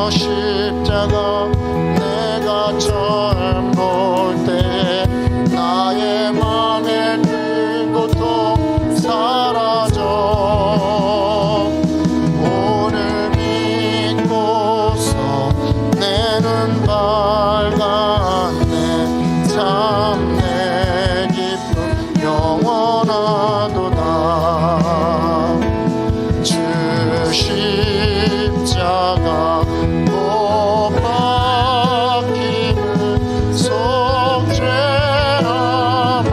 십자가 내가 처음 볼 때 나의 맘에 그 고통 사라져. 오늘 믿고서 내 눈 밝았네. 참 내 기쁨 영원하도다. 주 십자가 못 박힘은 속죄함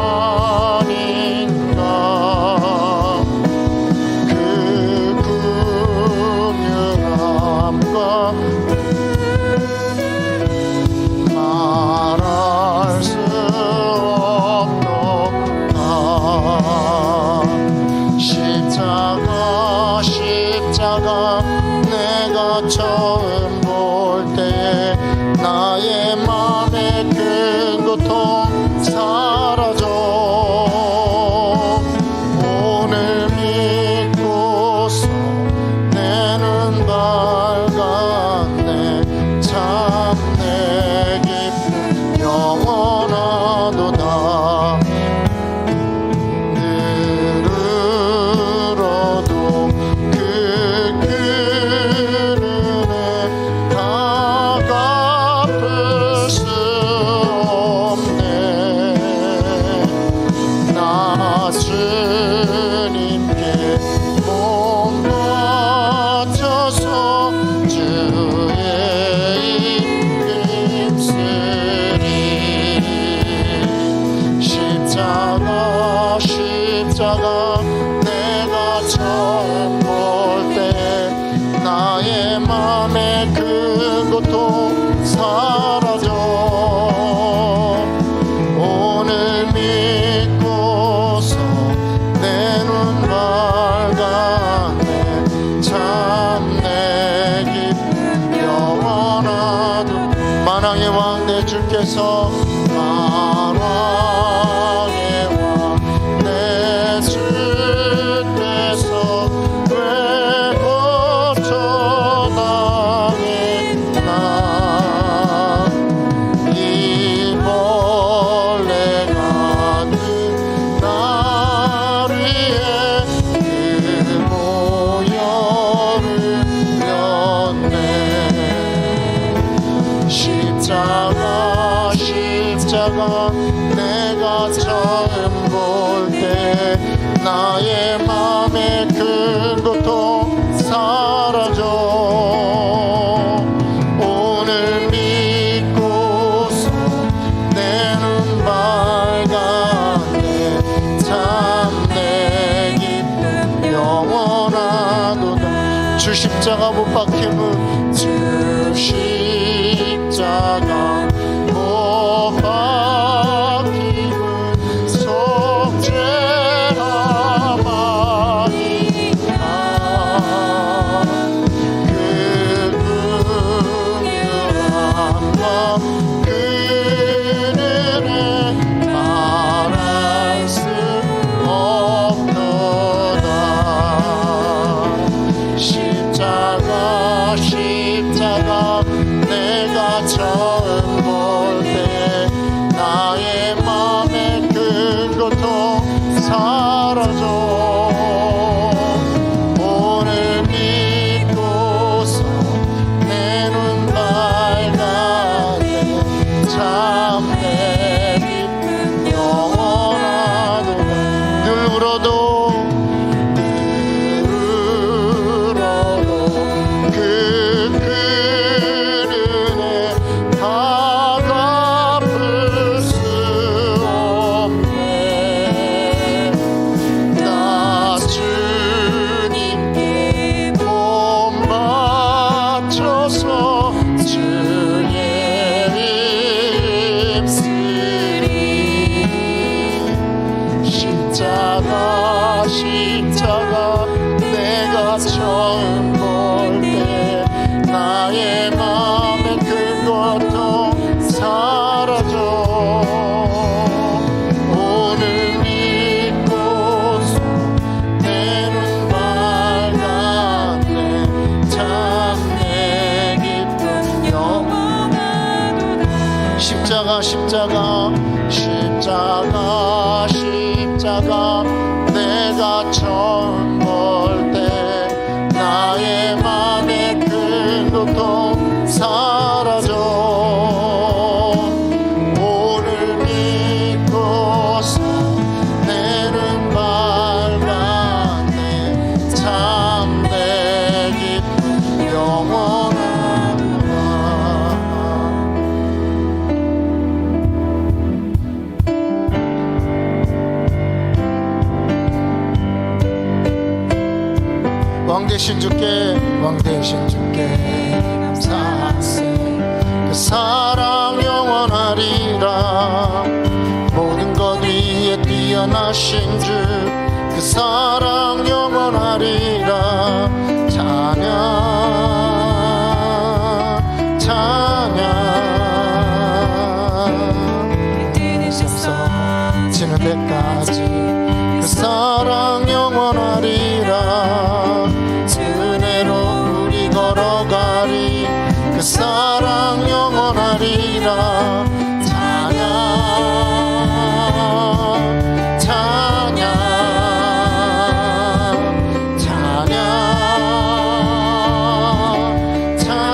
아닌가. 그 긍휼함과 말할 수 없도다. 십자가 내가 처음 볼 때에 나의 맘에 큰 고통 사라져. 오늘 믿고서 내 눈 밝았네. 참 내 기쁨 영원하도다. 들으러도 그 은혜 다 갚을 수 없네. 나 주님께 몸 바쳐서 주의 힘쓰리. 십자가 내가 처음 볼 때 나의 맘에 그 고통 사라져. 오늘 믿고서 내 눈 밝았네. 참 내 기쁨 영원하도. 만왕의 왕 내 주께서 만왕의 왕 내 주께서 왜 거쳐당했나. 이 벌레 같은 날 위에 그 모여를 렸네. 십자가 내가 처음 볼 때 나의 맘에 큰 고통 사라져. 오늘 믿고서 내 눈 밝았네. 참 내 기쁨 영원하도다. 주 십자가 못 박힘은 주 십자가 못 박힘은 속죄함 아닌가. 그 긍휼함과 그 은혜 말할 수 없도다. 십자가 내가 처음 볼 때 나의 맘에 큰 고통 사라져. 오늘 믿고서 내 눈 밝았네. 참 내 기쁨 영원하도다. 늘 울어도 그 은혜 다 갚을 수 없네. 나 주님께 몸 바쳐서 주의 힘쓰리. 십자가 내가 처음 볼 때 나의 맘에 큰 고통 사라져. 오늘 믿고서 내 눈 밝았네. 참 내 길 십자가 십자가 십자가 십자가 내가 처음 볼 때 나의 맘의 큰 고통 사라져 오늘 믿고서 내는 밝았네 참내 기쁨 영원하구나 왕 대신 주께 감사하세 그 사랑 영원하리라 모든 것 위에 뛰어나신 주 그 사랑 영원하리라 찬양 지는 데까지 그 사랑 영원하리라 은혜로 우리 걸어가리 그 사랑 영원하리라 찬양 찬양 찬양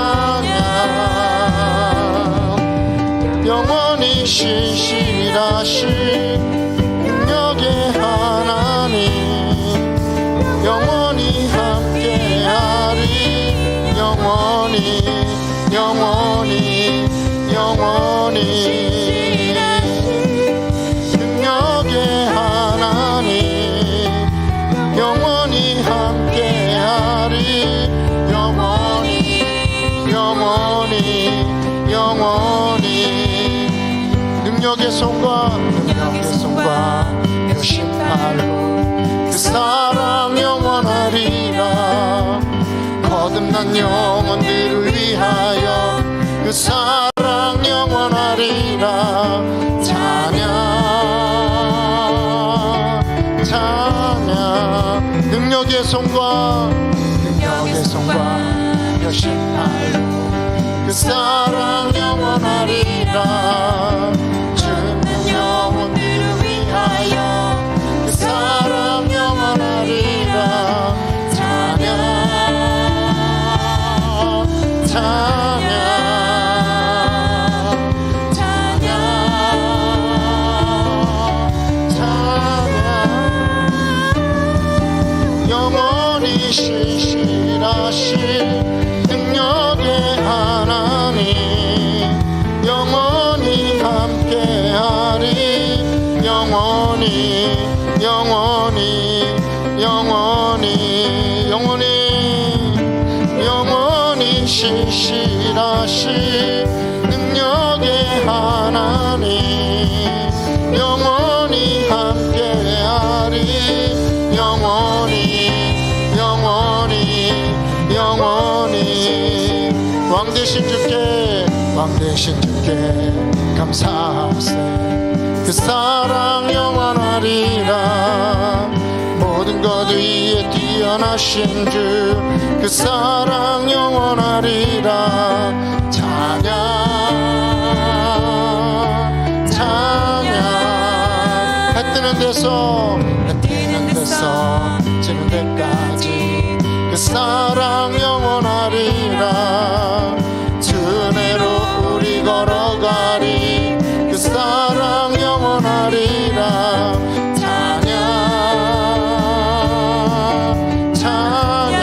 찬양 영원히 신실하신 능력의 하나님 영원히 함께하리 영원히 영원히 영원히 능력의 하나님 영원히 함께하리 영원히 영원히 영원히 능력의 손과 표심팔로 그 사랑 영원하리라 거듭난 영혼들을 위하여 그 사랑 영원하리라 찬양 찬양 능력의 손과 표심팔로 그 사랑 영원하리라 죽는 영혼들을 위하여 그 사랑 영원하리라 찬양 찬양 찬양 찬양 영원히 신실하신 능력의 하나님 영원히 함께하리 영원히 영원히 영원히 영원히 영원히 신실하신 능력의 하나님 영원히 함께하리 영원히 영원히 영원히 왕 대신 주께 감사하세 그 사랑 영원하리라 모든 것 위에 뛰어나신 주 그 사랑 영원하리라 찬양 찬양 해 뜨는 데서 지는 데까지 그 사랑 영원하리라 은혜로 우리 걸어가리 그 사랑 영원하리라 찬양 찬양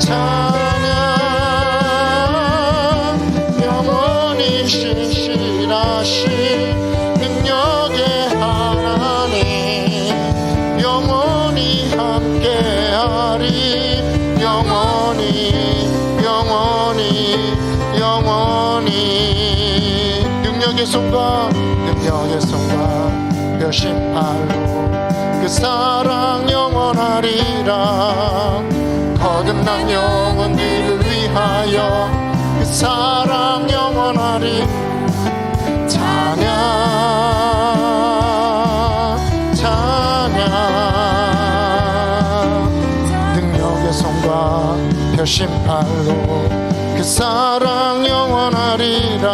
찬양 찬양 영원히 신실하신 능력의 하나님 영원히 함께하리 영원히 영원히 영원히 능력의 손과 표심팔로 그 사랑 영원하리라 거듭난 영혼들을 위하여 그 사랑 영원하리 찬양 찬양 능력의 손과 펴신 팔로 그 사랑 영원하리라.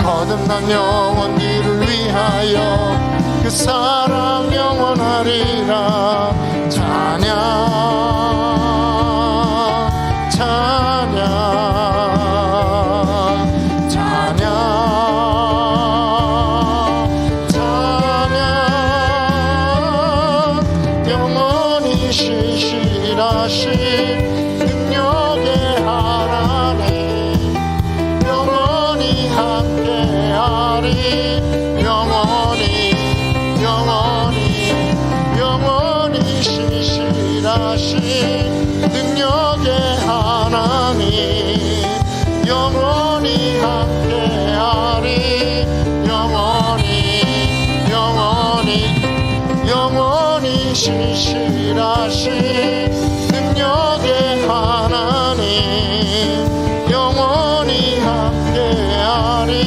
거듭난 영혼 이를 위하여 그 사랑 영원하리라. 찬양 찬양 찬양 찬양 영원히 신실하신 능력의 하나님 영원히 함께하리. 영원히 신실하신 능력의 하나님 영원히 함께하리. 영원히 신실하신 능력의 하나님 영원히 함께하리.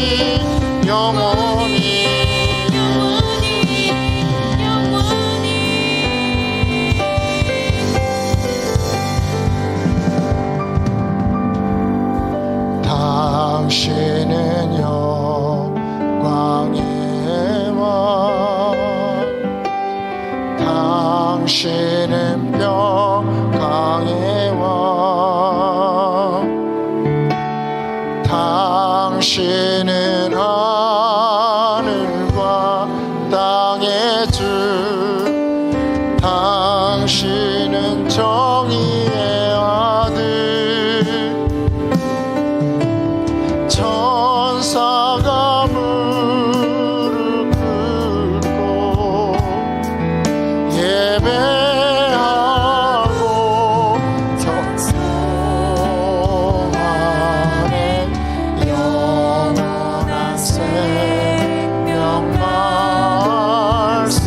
당신은 영광의 왕 당신은 평강의 왕 당신은 하늘과 땅의 주 당신은 정의의 아들 천사가 무릎 꿇고 예배하고 전송하는 영원한 생명 말씀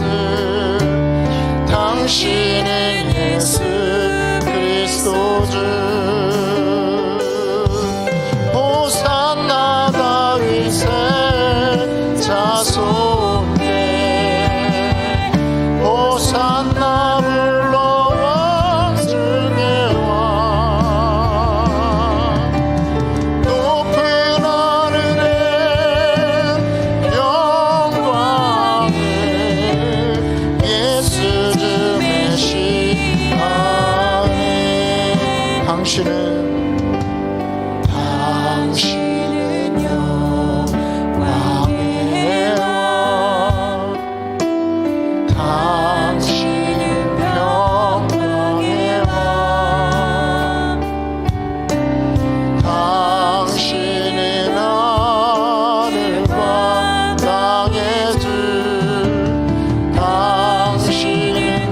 당신은 예수 그리스도 주 자손께 호산나 불러 왕중의 왕 높은 하늘에 영광을 예수 주 메시아네. 당신은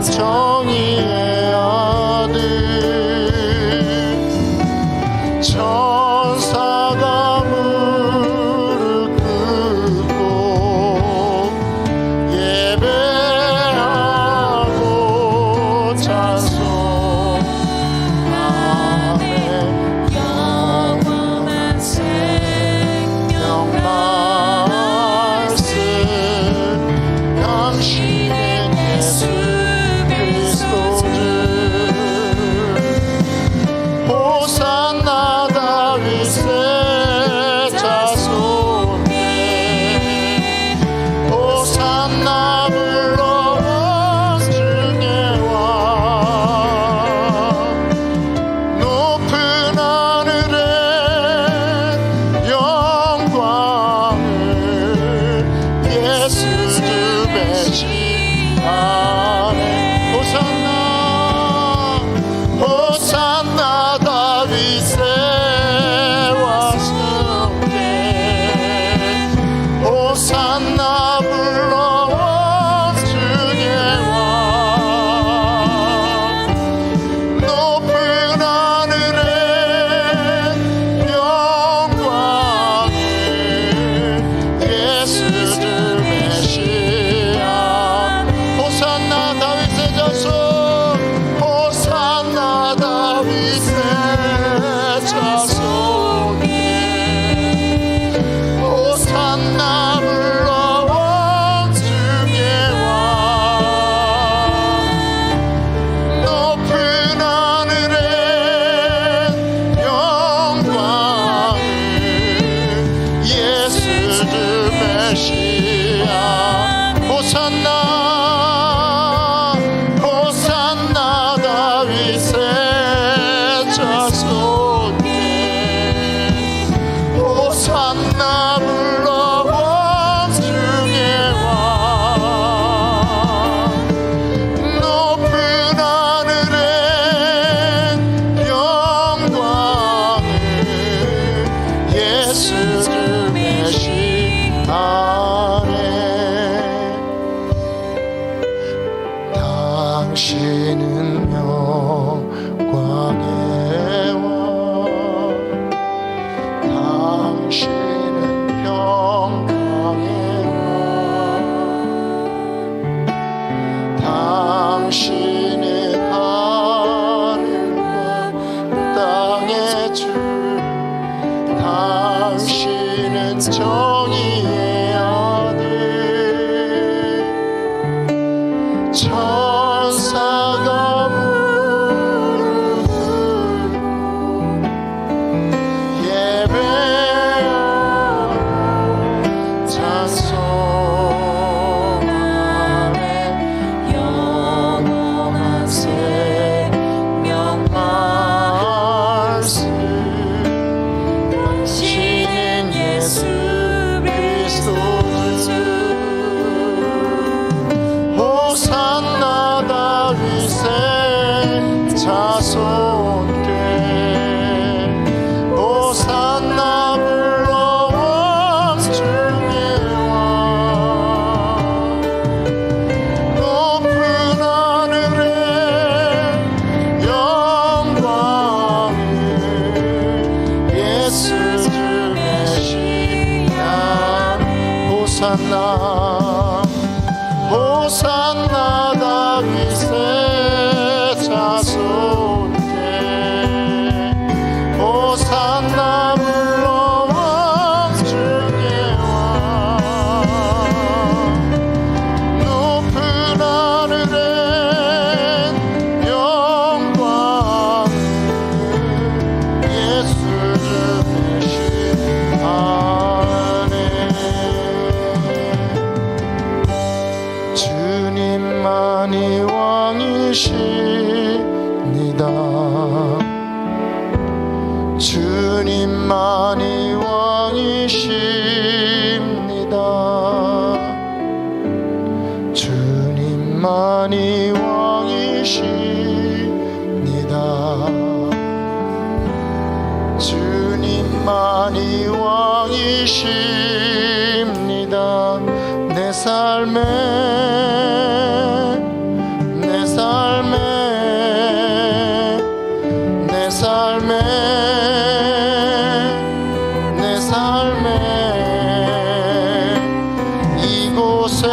정의의 아들 천사가 무릎 꿇고 예배하고 찬송하네. 영원한 생명 말씀 당신은 예수 호산나 다윗의 자손에 호산나 불러 왕중의 왕 영광의 왕 당신은 평강의 왕 당신은 하늘과 땅의 주 당신은 정의의 아들 천사가 무릎 예배하고 찬송하네 영원한 생명 말씀 당신은 예수 그리스도 주 호산나 다윗의 자손께 호산나 불러온 주의 왕 높은 하늘에 영광을 예수 주 메시아 호산나 호산나 다윗의 자손께 호산나 불러온 주의 왕 높은 하늘엔 영광을 예수 주 메시아네 주님만이 왕이십니다 주님만이 왕이십니다 주님만이 왕이십니다 주님만이 왕이십니다 내 삶에 내 삶에 내 삶에 내 삶에 이곳에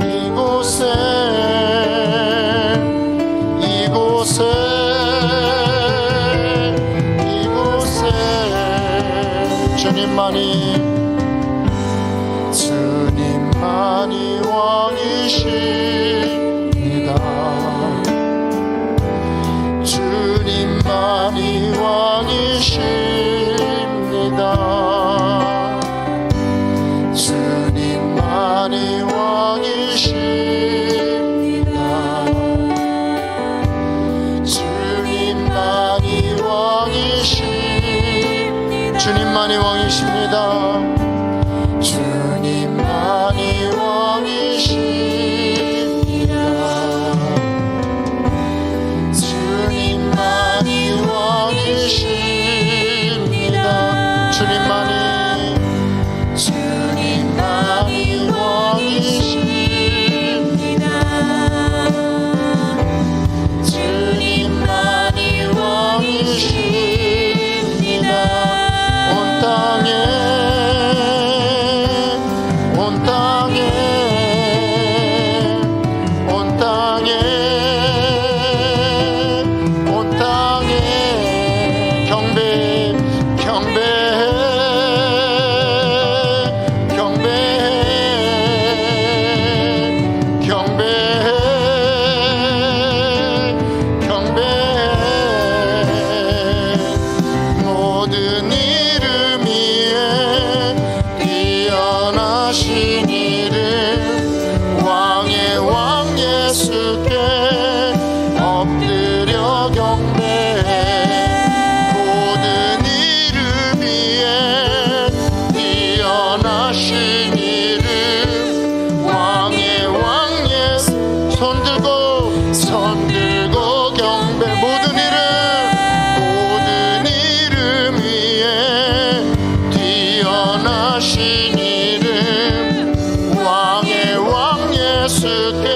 이곳에 이곳에 이곳에 주님만이 주님만이 왕이십니다 주님만이 왕이십니다 주님만이 왕이십니다 주님만이 왕이십니다 주님만이 왕이십니다 주님만이 왕이십니다 주님만이 왕이십니다 주님만이 왕이십니다 주님만이 왕이십니다 온 땅에 온 땅에 온 땅에 온 땅에 경배해 경배해 경배해 경배해 경배해 모든 이름 위에 뛰어나신 이름 왕의 왕 예수께 엎드려 경배해 모든 이름 위에 뛰어나신 이름 왕의 왕 예수 손들고 경배 모든 이름 위에 뛰어나신 이름 왕의 왕 예수께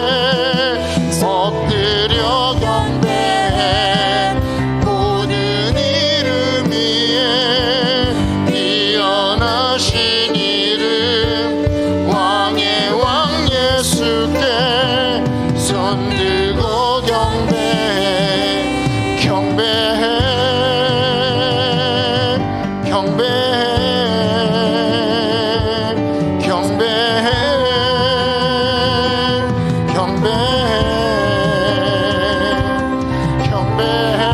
손들고 경배해 경배해 경배해 경배해 경배해 경배해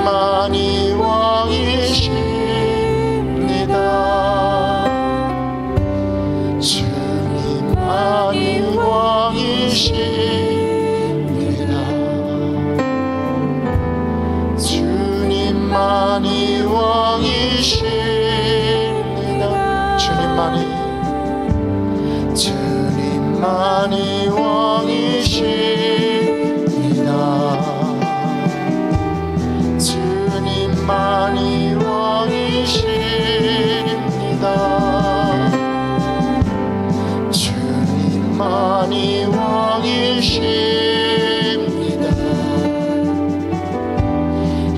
주님만이 왕이십니다. 주님만이 왕이십니다. 주님만이 왕이십니다. 주님만이 왕이십니다. 주님만이 왕이십니다. 주님만이 왕이십니다.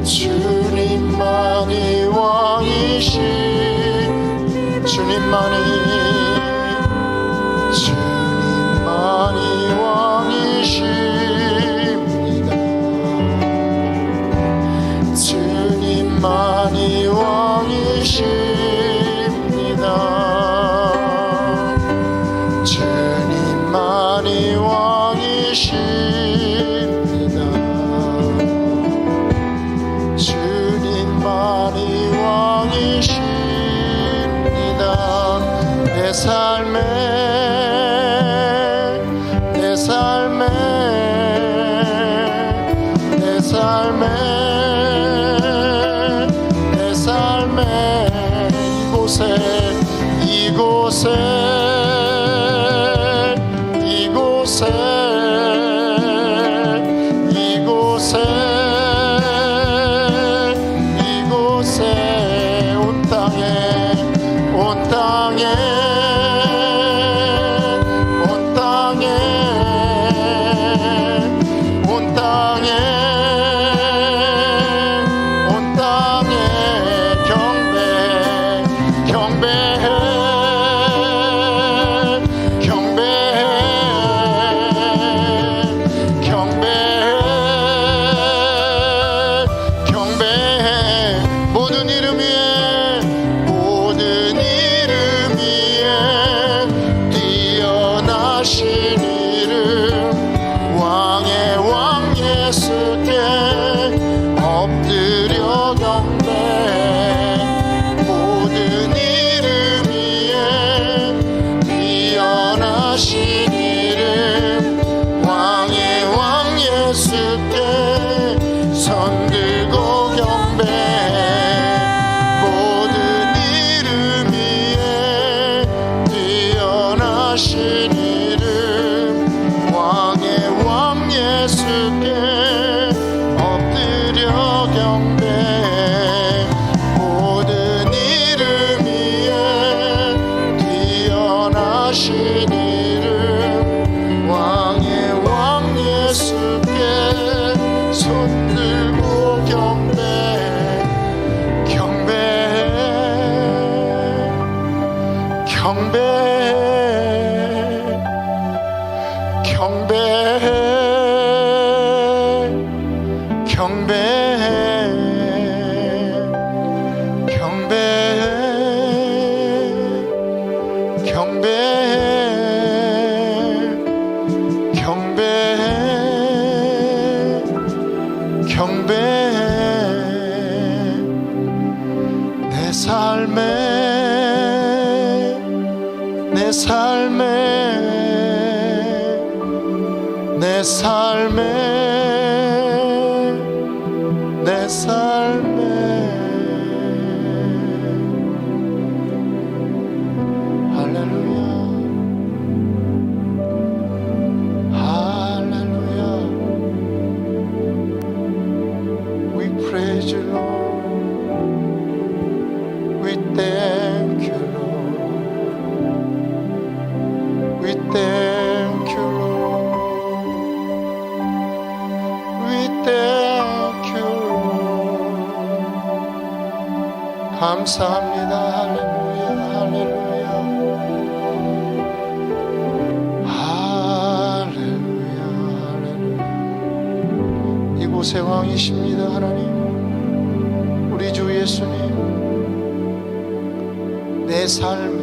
주님만이 왕이십니다. 주님만이 왕이십니다. 주님만이 왕이십니다. 주님만이 왕이십니다. 주님만이 왕이십니다. 내 삶에 이곳에 온 땅에 내 삶에 할렐루야 할렐루야 We praise you Lord We thank you, Lord. We thank you, Lord. We thank you, Lord. 감사합니다. 할렐루야, 할렐루야. 할렐루야, 할렐루야. 이곳의 왕이십니다, 하나님. 우리 주 예수님, 내 삶에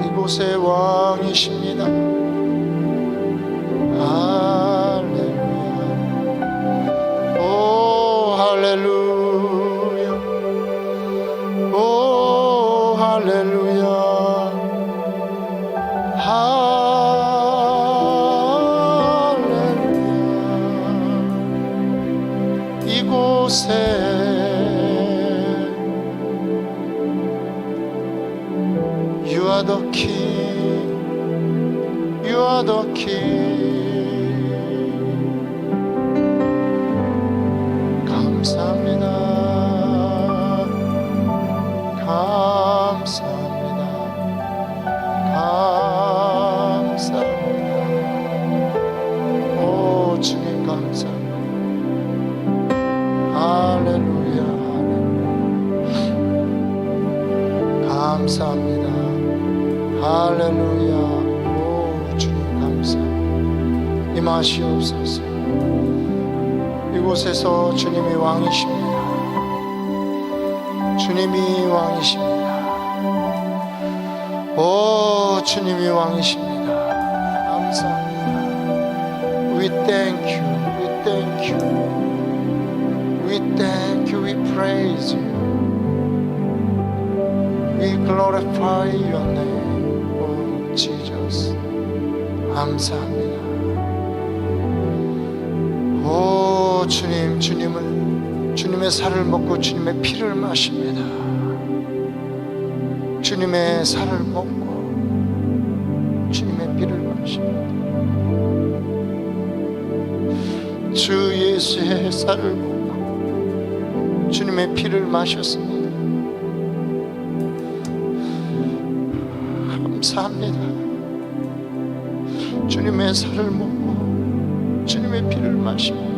이곳의 왕이십니다. 할렐루야. 오 할렐루야. 오 할렐루야. 할렐루야. 이곳에 You are the King. You are the King. 감사합니다. 감사합니다. 감사합니다. 오 주님 감사합니다. 할렐루야. 할렐루야. 감사합니다. 할렐루야. 오 주님 감사합니다. 임하시옵소서. 이곳에서 주님이 왕이십니다. 주님이 왕이십니다. 오 주님이 왕이십니다. 감사합니다. We thank you. We thank you. We thank you. We praise you. We glorify your name, oh Jesus. 감사합니다. 오 주님, 주님의 살을 먹고 주님의 피를 마십니다. 주님의 살을 먹고 주님의 피를 마십니다. 주 예수의 살을 먹고 주님의 피를 마셨습니다. 감사합니다. 주님의 살을 먹고 주님의 피를 마십니다.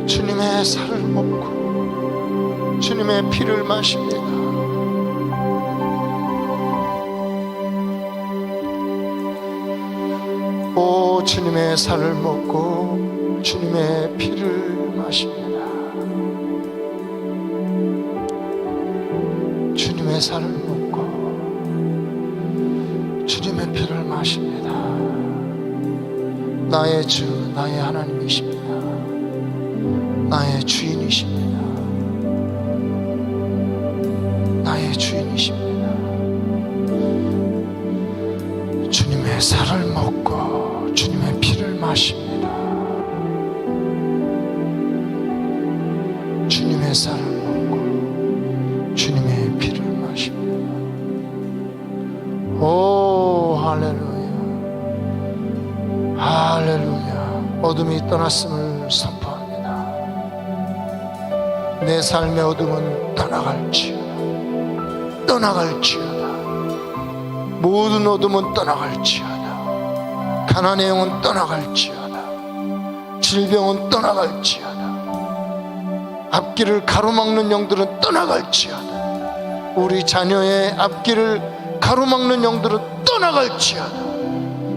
주님의 살을 먹고 주님의 피를 마십니다. 오 주님의 살을 먹고 주님의 피를 마십니다. 주님의 살을 먹고 주님의 피를 마십니다. 나의 주, 나의 하나님이십니다. 나의 주인이십니다. 나의 주인이십니다. 주님의 살을 먹고 주님의 피를 마십니다. 주님의 살을 먹고 주님의 피를 마십니다. 오 할렐루야. 할렐루야. 어둠이 떠났음을 선포합니다. 내 삶의 어둠은 떠나갈지어다. 떠나갈지어다. 모든 어둠은 떠나갈지어다. 가난의 영은 떠나갈지어다. 질병은 떠나갈지어다. 앞길을 가로막는 영들은 떠나갈지어다. 우리 자녀의 앞길을 가로막는 영들은 떠나갈지어다.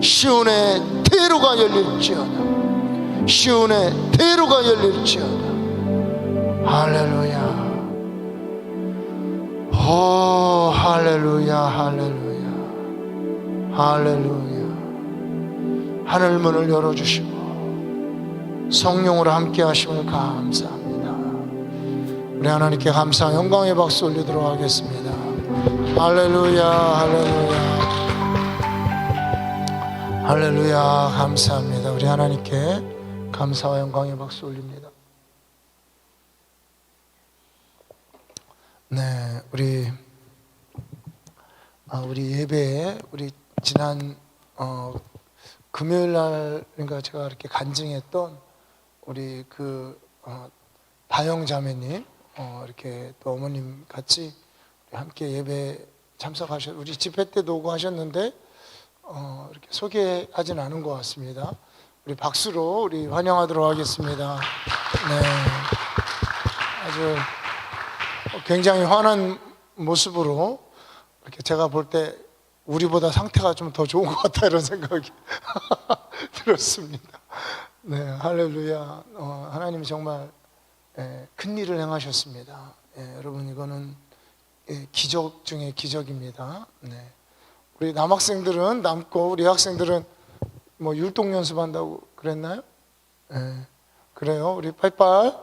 시온의 대로가 열릴지어다. 시온의 대로가 열릴지어다. 할렐루야. 오 할렐루야. 할렐루야. 할렐루야. 하늘문을 열어주시고 성령으로 함께 하심을 감사합니다. 우리 하나님께 감사 영광의 박수 올리도록 하겠습니다. 할렐루야. 할렐루야. 할렐루야. 감사합니다. 우리 하나님께 감사와 영광의 박수 올립니다. 네, 우리 예배에 우리 지난 금요일 날인가 제가 이렇게 간증했던 우리 다영 자매님, 이렇게 또 어머님 같이 함께 예배 우리 집회 때도 오고 하셨는데, 이렇게 소개하진 않은 것 같습니다. 우리 박수로 우리 환영하도록 하겠습니다. 네. 아주 굉장히 환한 모습으로 이렇게 제가 볼 때 우리보다 상태가 좀 더 좋은 것 같다 이런 생각이 들었습니다. 네, 할렐루야. 하나님이 정말 큰 일을 행하셨습니다. 여러분 이거는 기적 중에 기적입니다. 네. 우리 남학생들은 남고 우리 학생들은 뭐 율동 연습한다고 그랬나요? 그래요. 우리 빨빨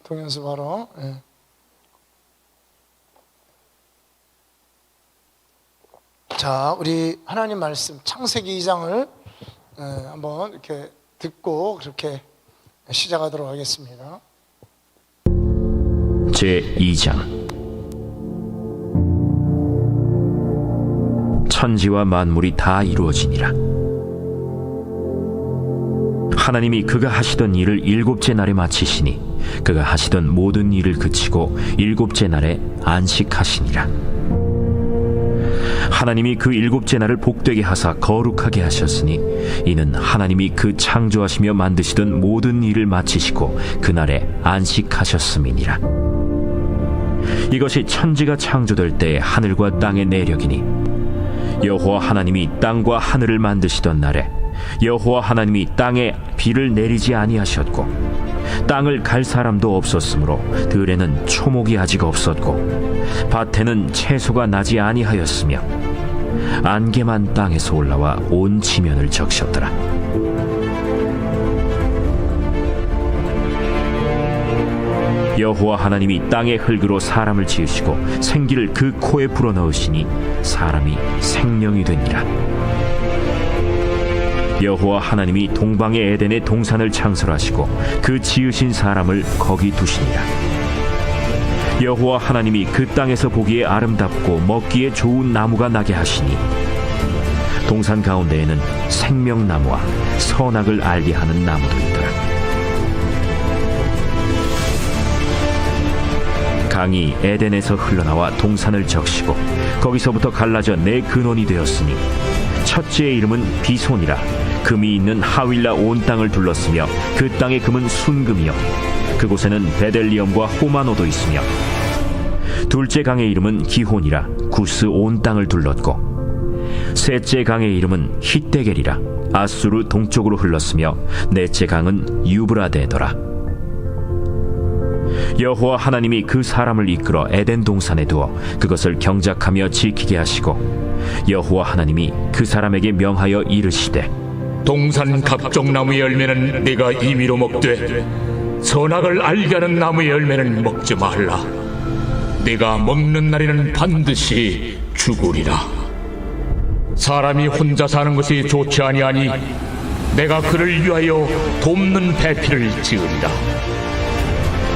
동연습하러. 자, 우리 하나님 말씀 창세기 2장을 한번 이렇게 듣고 그렇게 시작하도록 하겠습니다. 제2장. 천지와 만물이 다 이루어지니라. 하나님이 그가 하시던 일을 일곱째 날에 마치시니 그가 하시던 모든 일을 그치고 일곱째 날에 안식하시니라. 하나님이 그 일곱째 날을 복되게 하사 거룩하게 하셨으니 이는 하나님이 그 창조하시며 만드시던 모든 일을 마치시고 그날에 안식하셨음이니라. 이것이 천지가 창조될 때에 하늘과 땅의 내력이니 여호와 하나님이 땅과 하늘을 만드시던 날에 여호와 하나님이 땅에 비를 내리지 아니하셨고 땅을 갈 사람도 없었으므로 들에는 초목이 아직 없었고 밭에는 채소가 나지 아니하였으며 안개만 땅에서 올라와 온 지면을 적셨더라. 여호와 하나님이 땅의 흙으로 사람을 지으시고 생기를 그 코에 불어넣으시니 사람이 생명이 되니라. 여호와 하나님이 동방의 에덴의 동산을 창설하시고 그 지으신 사람을 거기 두시니라. 여호와 하나님이 그 땅에서 보기에 아름답고 먹기에 좋은 나무가 나게 하시니 동산 가운데에는 생명나무와 선악을 알게 하는 나무도 있더라. 강이 에덴에서 흘러나와 동산을 적시고 거기서부터 갈라져 네 근원이 되었으니 첫째의 이름은 비손이라. 금이 있는 하윌라 온 땅을 둘렀으며 그 땅의 금은 순금이요 그곳에는 베델리엄과 호마노도 있으며 둘째 강의 이름은 기혼이라. 구스 온 땅을 둘렀고 셋째 강의 이름은 히데겔이라. 아수르 동쪽으로 흘렀으며 넷째 강은 유브라데더라. 여호와 하나님이 그 사람을 이끌어 에덴 동산에 두어 그것을 경작하며 지키게 하시고 여호와 하나님이 그 사람에게 명하여 이르시되 동산 각종 나무의 열매는 네가 임의로 먹되 선악을 알게 하는 나무의 열매는 먹지 말라. 네가 먹는 날에는 반드시 죽으리라. 사람이 혼자 사는 것이 좋지 아니하니 내가 그를 위하여 돕는 배필을 지으리라.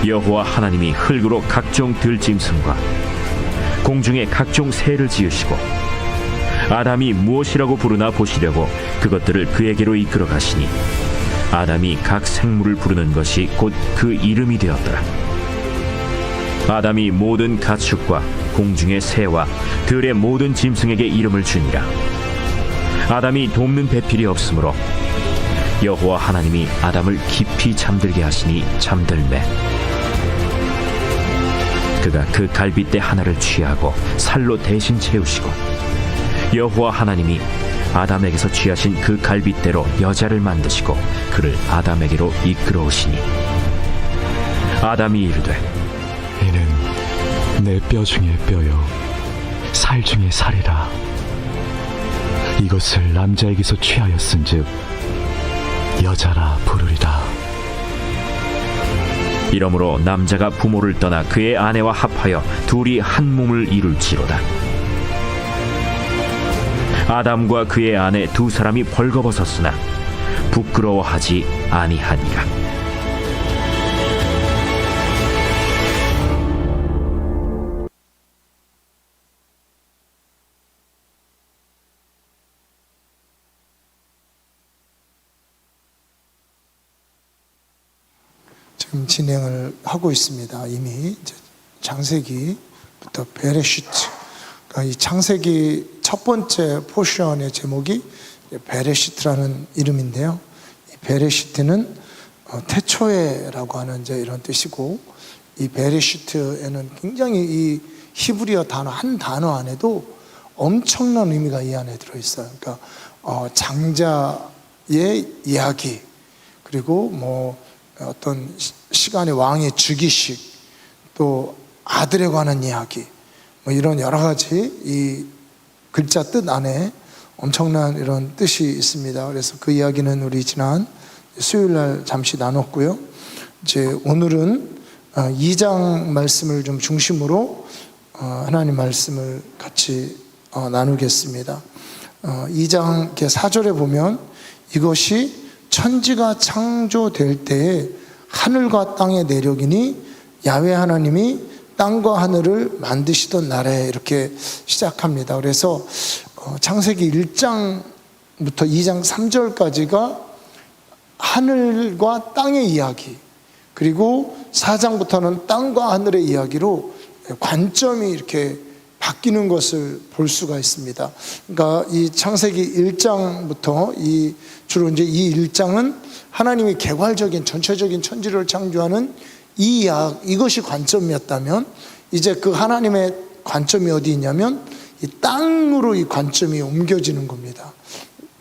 여호와 하나님이 흙으로 각종 들짐승과 공중에 각종 새를 지으시고 아담이 무엇이라고 부르나 보시려고 그것들을 그에게로 이끌어 가시니 아담이 각 생물을 부르는 것이 곧 그 이름이 되었더라. 아담이 모든 가축과 공중의 새와 들의 모든 짐승에게 이름을 주니라. 아담이 돕는 배필이 없으므로 여호와 하나님이 아담을 깊이 잠들게 하시니 잠들매 그가 그 갈빗대 하나를 취하고 살로 대신 채우시고 여호와 하나님이 아담에게서 취하신 그 갈빗대로 여자를 만드시고 그를 아담에게로 이끌어오시니 아담이 이르되 이는 내 뼈 중에 뼈요 살 중에 살이라. 이것을 남자에게서 취하였은즉 여자라 부르리라. 이러므로 남자가 부모를 떠나 그의 아내와 합하여 둘이 한 몸을 이룰지로다. 아담과 그의 아내 두 사람이 벌거벗었으나 부끄러워하지 아니하니라. 지금 진행을 하고 있습니다. 이미 이제 창세기부터 베레시트. 그러니까 이 창세기 첫 번째 포션의 제목이 베레시트라는 이름인데요. 이 베레시트는 태초에라고 하는 이제 이런 뜻이고, 이 베레시트에는 굉장히 이 히브리어 단어 한 단어 안에도 엄청난 의미가 이 안에 들어 있어요. 그러니까 장자의 이야기, 그리고 뭐 어떤 시간의 왕의 즉위식, 또 아들에 관한 이야기, 뭐 이런 여러 가지 이 글자 뜻 안에 엄청난 이런 뜻이 있습니다. 그래서 그 이야기는 우리 지난 수요일 날 잠시 나눴고요. 이제 오늘은 2장 말씀을 좀 중심으로 하나님 말씀을 같이 나누겠습니다. 2장 4절에 보면 이것이 천지가 창조될 때에 하늘과 땅의 내력이니 야훼 하나님이 땅과 하늘을 만드시던 날에, 이렇게 시작합니다. 그래서 창세기 1장부터 2장 3절까지가 하늘과 땅의 이야기, 그리고 4장부터는 땅과 하늘의 이야기로 관점이 이렇게 바뀌는 것을 볼 수가 있습니다. 그러니까 이 창세기 1장부터 주로 이제 이 1장은 하나님이 개괄적인 전체적인 천지를 창조하는 이것이 관점이었다면, 이제 그 하나님의 관점이 어디 있냐면 이 땅으로 이 관점이 옮겨지는 겁니다.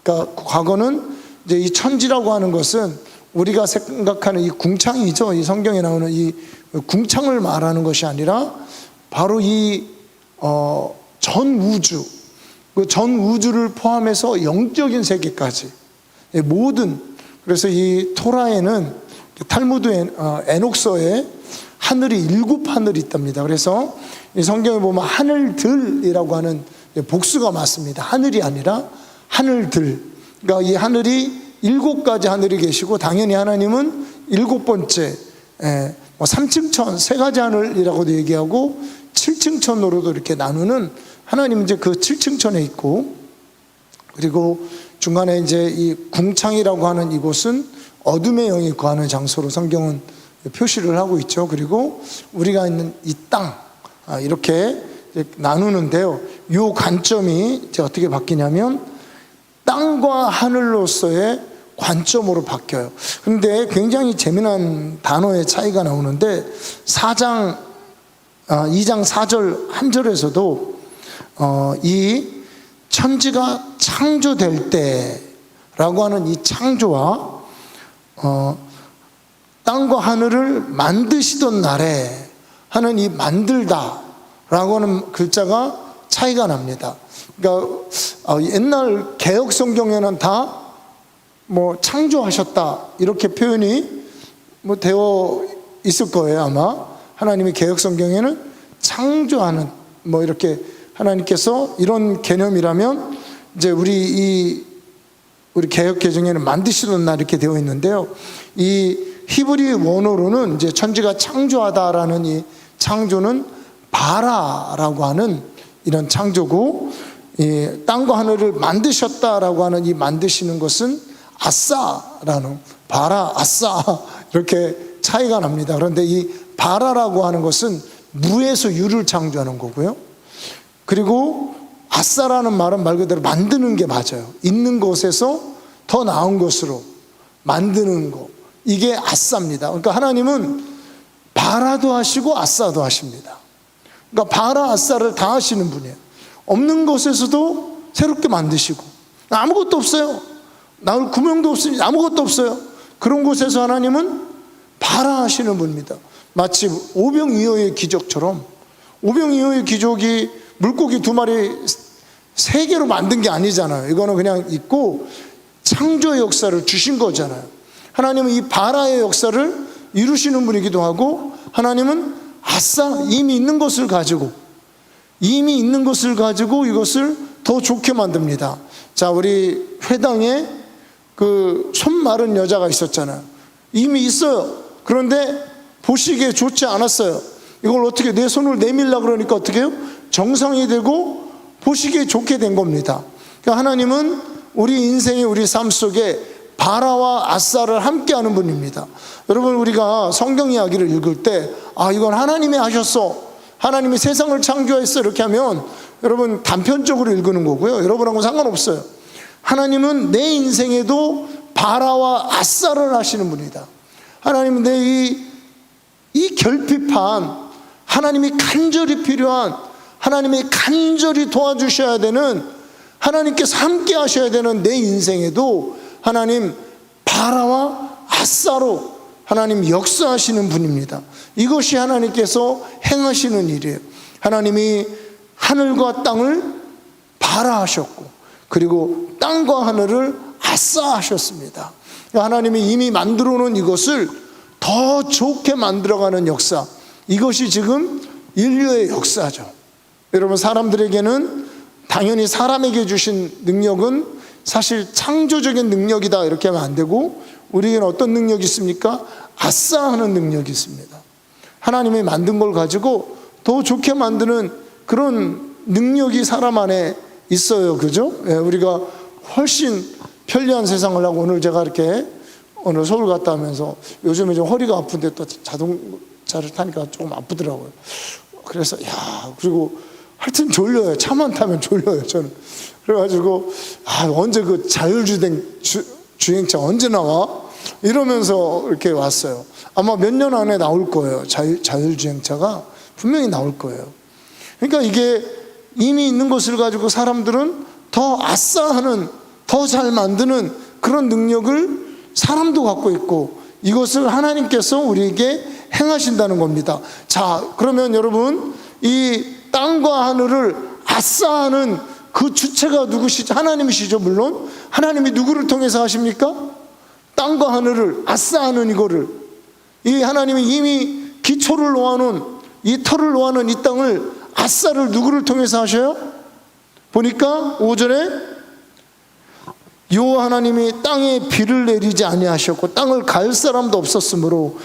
그러니까 과거는 이제 이 천지라고 하는 것은 우리가 생각하는 이 궁창이죠. 이 성경에 나오는 이 궁창을 말하는 것이 아니라 바로 이 전 우주, 그 전 우주를 포함해서 영적인 세계까지 모든, 그래서 이 토라에는 탈무드 에녹서에 하늘이 7하늘이 있답니다. 그래서 이 성경에 보면 하늘들이라고 하는 복수가 맞습니다. 하늘이 아니라 하늘들. 그러니까 이 하늘이 7가지 하늘이 계시고, 당연히 하나님은 7번째 3층 천, 3가지 하늘이라고도 얘기하고 7층 천으로도 이렇게 나누는, 하나님은 이제 그 7층 천에 있고, 그리고 중간에 이제 이 궁창이라고 하는 이곳은 어둠의 영이 거하는 장소로 성경은 표시를 하고 있죠. 그리고 우리가 있는 이 땅, 이렇게 나누는데요. 이 관점이 이제 어떻게 바뀌냐면 땅과 하늘로서의 관점으로 바뀌어요. 그런데 굉장히 재미난 단어의 차이가 나오는데 2장 4절 한 절에서도 이 천지가 창조될 때라고 하는 이 창조와 땅과 하늘을 만드시던 날에 하는 이 만들다라고 하는 글자가 차이가 납니다. 그러니까 옛날 개역 성경에는 다 뭐 창조하셨다 이렇게 표현이 뭐 되어 있을 거예요. 아마 하나님이 개역 성경에는 창조하는, 뭐 이렇게 하나님께서 이런 개념이라면, 이제 우리 개역 개정에는 만드시던 날 이렇게 되어 있는데요. 이 히브리 원어로는 이제 천지가 창조하다라는 이 창조는 바라라고 하는 이런 창조고, 이 땅과 하늘을 만드셨다라고 하는 이 만드시는 것은 아싸라는, 바라, 아싸, 이렇게 차이가 납니다. 그런데 이 바라라고 하는 것은 무에서 유를 창조하는 거고요. 그리고 아싸라는 말은 말 그대로 만드는 게 맞아요. 있는 것에서 더 나은 것으로 만드는 거, 이게 아싸입니다. 그러니까 하나님은 바라도 하시고 아싸도 하십니다. 그러니까 바라, 아싸를 다 하시는 분이에요. 없는 것에서도 새롭게 만드시고, 아무것도 없어요. 나올 구멍도 없습니다. 아무것도 없어요. 그런 곳에서 하나님은 바라하시는 분입니다. 마치 오병이어의 기적처럼, 오병이어의 기적이 물고기 2마리 3개로 만든 게 아니잖아요. 이거는 그냥 있고 창조의 역사를 주신 거잖아요. 하나님은 이 바라의 역사를 이루시는 분이기도 하고, 하나님은 아싸, 이미 있는 것을 가지고 이것을 더 좋게 만듭니다. 자, 우리 회당에 그 손 마른 여자가 있었잖아요. 이미 있어요. 그런데 보시기에 좋지 않았어요. 이걸 어떻게 내 손을 내밀려고 그러니까 어떻게 해요? 정상이 되고 보시기에 좋게 된 겁니다. 그러니까 하나님은 우리 인생의 우리 삶 속에 바라와 아사를 함께하는 분입니다. 여러분, 우리가 성경 이야기를 읽을 때 이건 하나님이 하셨어, 하나님이 세상을 창조했어, 이렇게 하면 여러분 단편적으로 읽는 거고요. 여러분하고 상관없어요. 하나님은 내 인생에도 바라와 아사를 하시는 분이다. 하나님은 내 이 결핍한, 하나님이 간절히 필요한, 하나님이 간절히 도와주셔야 되는, 하나님께서 함께 하셔야 되는 내 인생에도 하나님 바라와 아사로 하나님 역사하시는 분입니다. 이것이 하나님께서 행하시는 일이에요. 하나님이 하늘과 땅을 바라하셨고, 그리고 땅과 하늘을 아사하셨습니다. 하나님이 이미 만들어 놓은 이것을 더 좋게 만들어가는 역사, 이것이 지금 인류의 역사죠. 여러분, 사람들에게는 당연히 사람에게 주신 능력은 사실 창조적인 능력이다, 이렇게 하면 안 되고, 우리에게는 어떤 능력이 있습니까? 아싸하는 능력이 있습니다. 하나님이 만든 걸 가지고 더 좋게 만드는 그런 능력이 사람 안에 있어요. 그죠? 우리가 훨씬 편리한 세상을 하고, 오늘 제가 이렇게 오늘 서울 갔다 오면서 요즘에 좀 허리가 아픈데 또 자동차를 타니까 조금 아프더라고요. 그래서 그리고 하여튼 졸려요. 차만 타면 졸려요, 저는. 그래가지고 언제 그 주행차 언제 나와? 이러면서 이렇게 왔어요. 아마 몇 년 안에 나올 거예요. 자율주행차가 분명히 나올 거예요. 그러니까 이게 이미 있는 것을 가지고 사람들은 더 아싸하는, 더 잘 만드는 그런 능력을 사람도 갖고 있고, 이것을 하나님께서 우리에게 행하신다는 겁니다. 자, 그러면 여러분, 이 땅과 하늘을 아싸하는 그 주체가 누구시죠? 하나님이시죠. 물론 하나님이 누구를 통해서 하십니까? 땅과 하늘을 아싸하는 이거를, 이 하나님이 이미 기초를 놓아놓은, 이 터를 놓아놓은 이 땅을 아싸를 누구를 통해서 하셔요? 보니까 5절에 여호와 하나님이 땅에 비를 내리지 아니하셨고 땅을 갈 사람도 없었으므로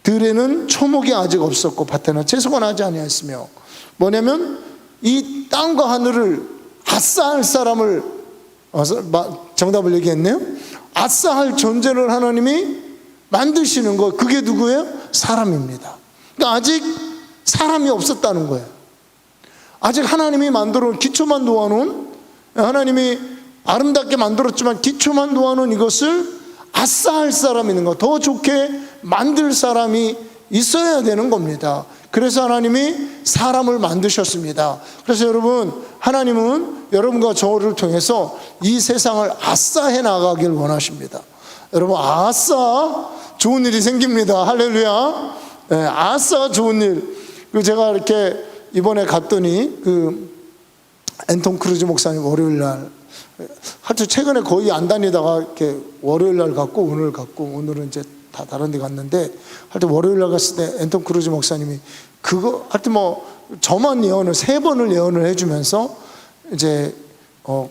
들에는 초목이 아직 없었고 밭에는 채소가 나지 아니하였으며, 뭐냐면 이 땅과 하늘을 아싸할 사람을, 정답을 얘기했네요. 아싸할 존재를 하나님이 만드시는 거, 그게 누구예요? 사람입니다. 그러니까 아직 사람이 없었다는 거예요. 아직 하나님이 만들어 놓은, 기초만 놓아놓은, 하나님이 아름답게 만들었지만 기초만 놓아놓은 이것을 아싸할 사람이 있는 거, 더 좋게 만들 사람이 있어야 되는 겁니다. 그래서 하나님이 사람을 만드셨습니다. 그래서 여러분, 하나님은 여러분과 저를 통해서 이 세상을 아싸해 나가길 원하십니다. 여러분, 아싸 좋은 일이 생깁니다. 할렐루야. 아싸 좋은 일. 제가 이렇게 이번에 갔더니 앤톤 크루즈 목사님 월요일 날, 하여튼 최근에 거의 안 다니다가 이렇게 월요일 날 갔고 오늘 갔고, 오늘은 이제 다 다른 데 갔는데, 하여튼 월요일 날 갔을 때 앤톤 크루즈 목사님이 하여튼 저만 예언을 3번을 예언을 해주면서 이제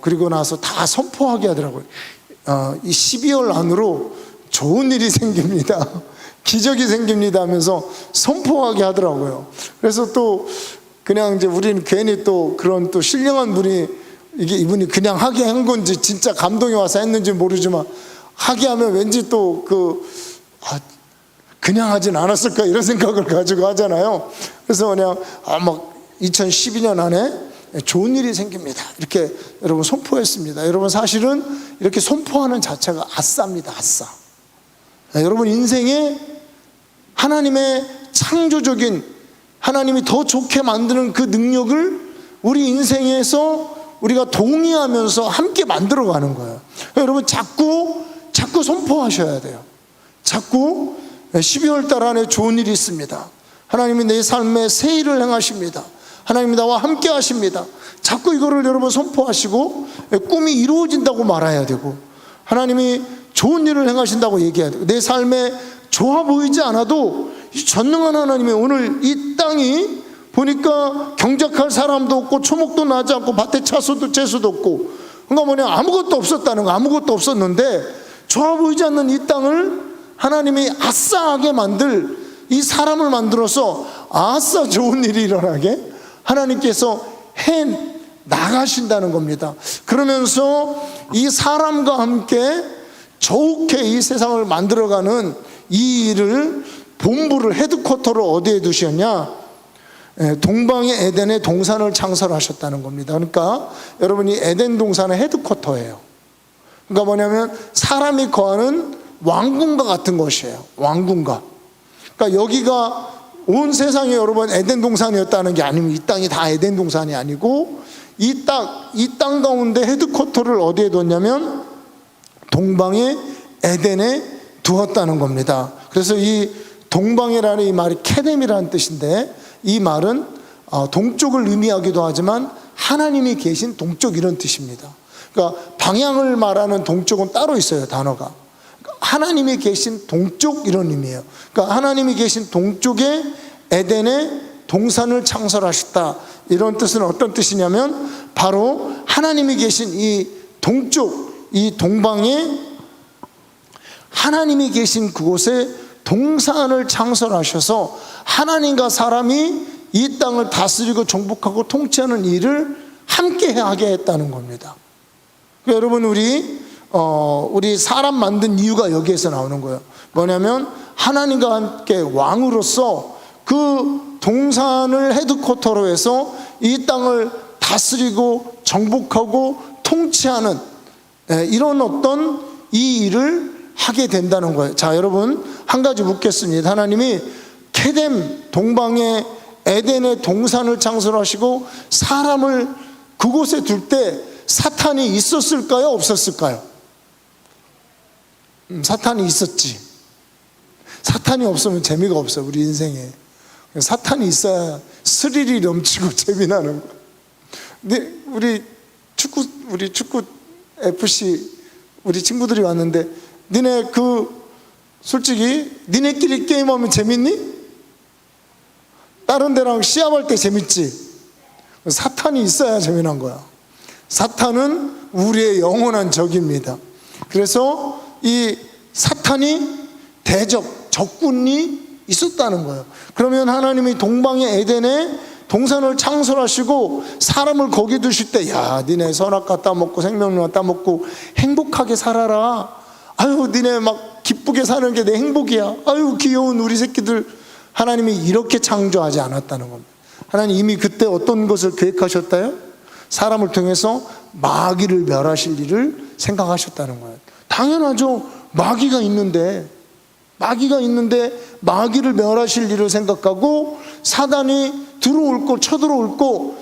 그리고 나서 다 선포하게 하더라고요. 이 12월 안으로 좋은 일이 생깁니다. 기적이 생깁니다 하면서 선포하게 하더라고요. 그래서 또 그냥 이제 우리는 괜히 또 그런 또 신령한 분이, 이분이 그냥 하게 한 건지 진짜 감동이 와서 했는지 모르지만, 하게 하면 왠지 또 그냥 하진 않았을까 이런 생각을 가지고 하잖아요. 그래서 그냥 2012년 안에 좋은 일이 생깁니다, 이렇게 여러분 선포했습니다. 여러분, 사실은 이렇게 선포하는 자체가 아싸입니다. 아싸. 여러분, 인생에 하나님의 창조적인, 하나님이 더 좋게 만드는 그 능력을 우리 인생에서 우리가 동의하면서 함께 만들어가는 거예요. 여러분, 자꾸 선포하셔야 돼요. 자꾸 12월 달 안에 좋은 일이 있습니다. 하나님이 내 삶에 새 일을 행하십니다. 하나님이 나와 함께 하십니다. 자꾸 이거를 여러분 선포하시고, 꿈이 이루어진다고 말해야 되고, 하나님이 좋은 일을 행하신다고 얘기해야 되고, 내 삶에 좋아 보이지 않아도 전능한 하나님이 오늘 이 땅이 보니까 경작할 사람도 없고 초목도 나지 않고 밭에 채소도 없고, 그러니까 아무것도 없었다는 거. 아무것도 없었는데 좋아 보이지 않는 이 땅을 하나님이 아싸하게 만들, 이 사람을 만들어서 아싸 좋은 일이 일어나게 하나님께서 나가신다는 겁니다. 그러면서 이 사람과 함께 좋게 이 세상을 만들어가는 이 일을 본부를 헤드쿼터를 어디에 두셨냐? 동방의 에덴의 동산을 창설하셨다는 겁니다. 그러니까 여러분이 에덴 동산의 헤드쿼터예요. 그러니까 뭐냐면 사람이 거하는 왕궁과 같은 것이에요. 왕궁과. 그러니까 여기가 온 세상이 여러분 에덴 동산이었다는 게 아니면 이 땅이 다 에덴 동산이 아니고 이 땅 가운데 헤드쿼터를 어디에 뒀냐면 동방의 에덴에 두었다는 겁니다. 그래서 이 동방이라는 이 말이 케뎀이라는 뜻인데 이 말은 동쪽을 의미하기도 하지만 하나님이 계신 동쪽 이런 뜻입니다. 그러니까 방향을 말하는 동쪽은 따로 있어요, 단어가. 하나님이 계신 동쪽 이런 의미예요. 그러니까 하나님이 계신 동쪽에 에덴에 동산을 창설하셨다. 이런 뜻은 어떤 뜻이냐면 바로 하나님이 계신 이 동쪽, 이 동방에 하나님이 계신 그곳에 동산을 창설하셔서 하나님과 사람이 이 땅을 다스리고 정복하고 통치하는 일을 함께 하게 했다는 겁니다. 그러니까 여러분 우리 사람 만든 이유가 여기에서 나오는 거예요. 뭐냐면 하나님과 함께 왕으로서 그 동산을 헤드쿼터로 해서 이 땅을 다스리고 정복하고 통치하는 이런 어떤 이 일을 하게 된다는 거예요. 자, 여러분 한 가지 묻겠습니다. 하나님이 케뎀 동방의 에덴의 동산을 창설하시고 사람을 그곳에 둘 때 사탄이 있었을까요? 없었을까요? 사탄이 있었지. 사탄이 없으면 재미가 없어, 우리 인생에. 사탄이 있어야 스릴이 넘치고 재미나는 거야. 근데 우리 축구 FC 우리 친구들이 왔는데 니네 솔직히 니네끼리 게임하면 재밌니? 다른 데랑 시합할 때 재밌지? 사탄이 있어야 재미난 거야. 사탄은 우리의 영원한 적입니다. 그래서 이 사탄이 적군이 있었다는 거예요. 그러면 하나님이 동방의 에덴에 동산을 창설하시고 사람을 거기 두실 때, 야, 니네 선악 따먹고 생명력 따먹고 행복하게 살아라. 아유, 니네 막 기쁘게 사는 게 내 행복이야. 아유, 귀여운 우리 새끼들. 하나님이 이렇게 창조하지 않았다는 겁니다. 하나님 이미 그때 어떤 것을 계획하셨다요? 사람을 통해서 마귀를 멸하실 일을 생각하셨다는 거예요. 당연하죠. 마귀가 있는데 마귀를 멸하실 일을 생각하고 사단이 들어올 거 쳐들어올 거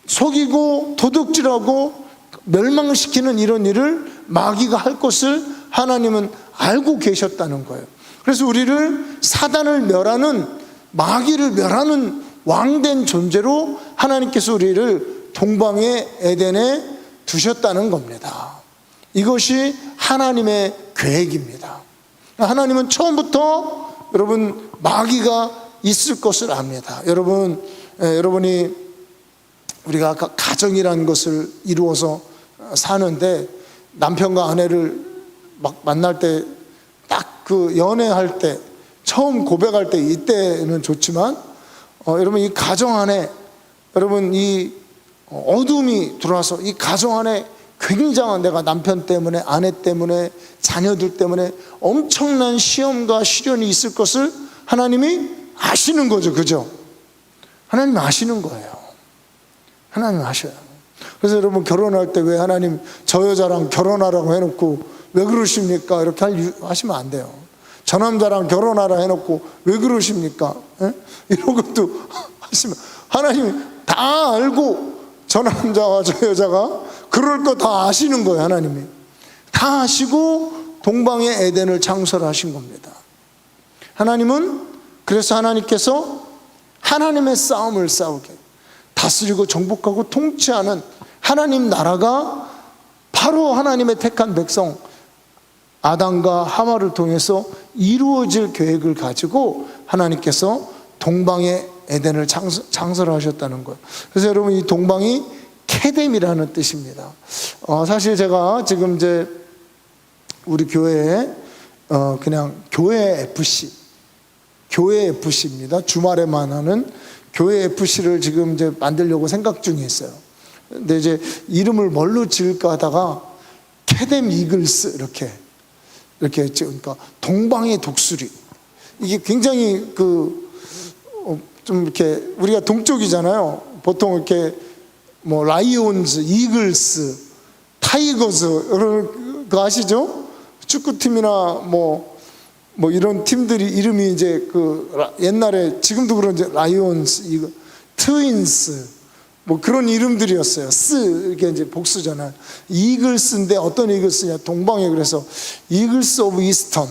속이고 도둑질하고 멸망시키는 이런 일을 마귀가 할 것을 하나님은 알고 계셨다는 거예요. 그래서 우리를 사단을 멸하는 마귀를 멸하는 왕된 존재로 하나님께서 우리를 동방의 에덴에 두셨다는 겁니다. 이것이 하나님의 계획입니다. 하나님은 처음부터 여러분 마귀가 있을 것을 압니다. 여러분이 우리가 가정이라는 것을 이루어서 사는데 남편과 아내를 막 만날 때 딱 그 연애할 때 처음 고백할 때 이때는 좋지만 여러분 이 가정 안에 여러분 이 어둠이 들어와서 이 가정 안에 굉장한 내가 남편 때문에 아내 때문에 자녀들 때문에 엄청난 시험과 시련이 있을 것을 하나님이 아시는 거죠. 그죠? 하나님 아시는 거예요. 하나님 아셔요. 그래서 여러분 결혼할 때 왜 하나님 저 여자랑 결혼하라고 해놓고 왜 그러십니까? 이렇게 하시면 안 돼요. 저 남자랑 결혼하라 해놓고 왜 그러십니까? 이런 것도 하시면 하나님이 다 알고 저 남자와 저 여자가 그럴 거 다 아시는 거예요. 하나님이 다 아시고 동방의 에덴을 창설하신 겁니다. 하나님은 그래서 하나님께서 하나님의 싸움을 싸우게 다스리고 정복하고 통치하는 하나님 나라가 바로 하나님의 택한 백성 아담과 하와를 통해서 이루어질 계획을 가지고 하나님께서 동방의 에덴을 창설하셨다는 거예요. 그래서 여러분 이 동방이 케뎀이라는 뜻입니다. 사실 제가 지금 이제 우리 교회에 그냥 교회 FC입니다. 주말에만 하는 교회 FC를 지금 이제 만들려고 생각 중에 있어요. 근데 이제 이름을 뭘로 지을까 하다가 캐뎀 이글스 이렇게 했죠. 그러니까 동방의 독수리. 이게 굉장히 좀 이렇게 우리가 동쪽이잖아요. 보통 이렇게 뭐 라이온즈, 이글스, 타이거즈 이런 거 아시죠? 축구팀이나 뭐 이런 팀들이 이름이 이제 옛날에 지금도 그런지 라이온스, 트윈스 뭐 그런 이름들이었어요. 이게 이제 복수잖아요. 이글스인데 어떤 이글스냐? 동방에 그래서 이글스 오브 이스턴,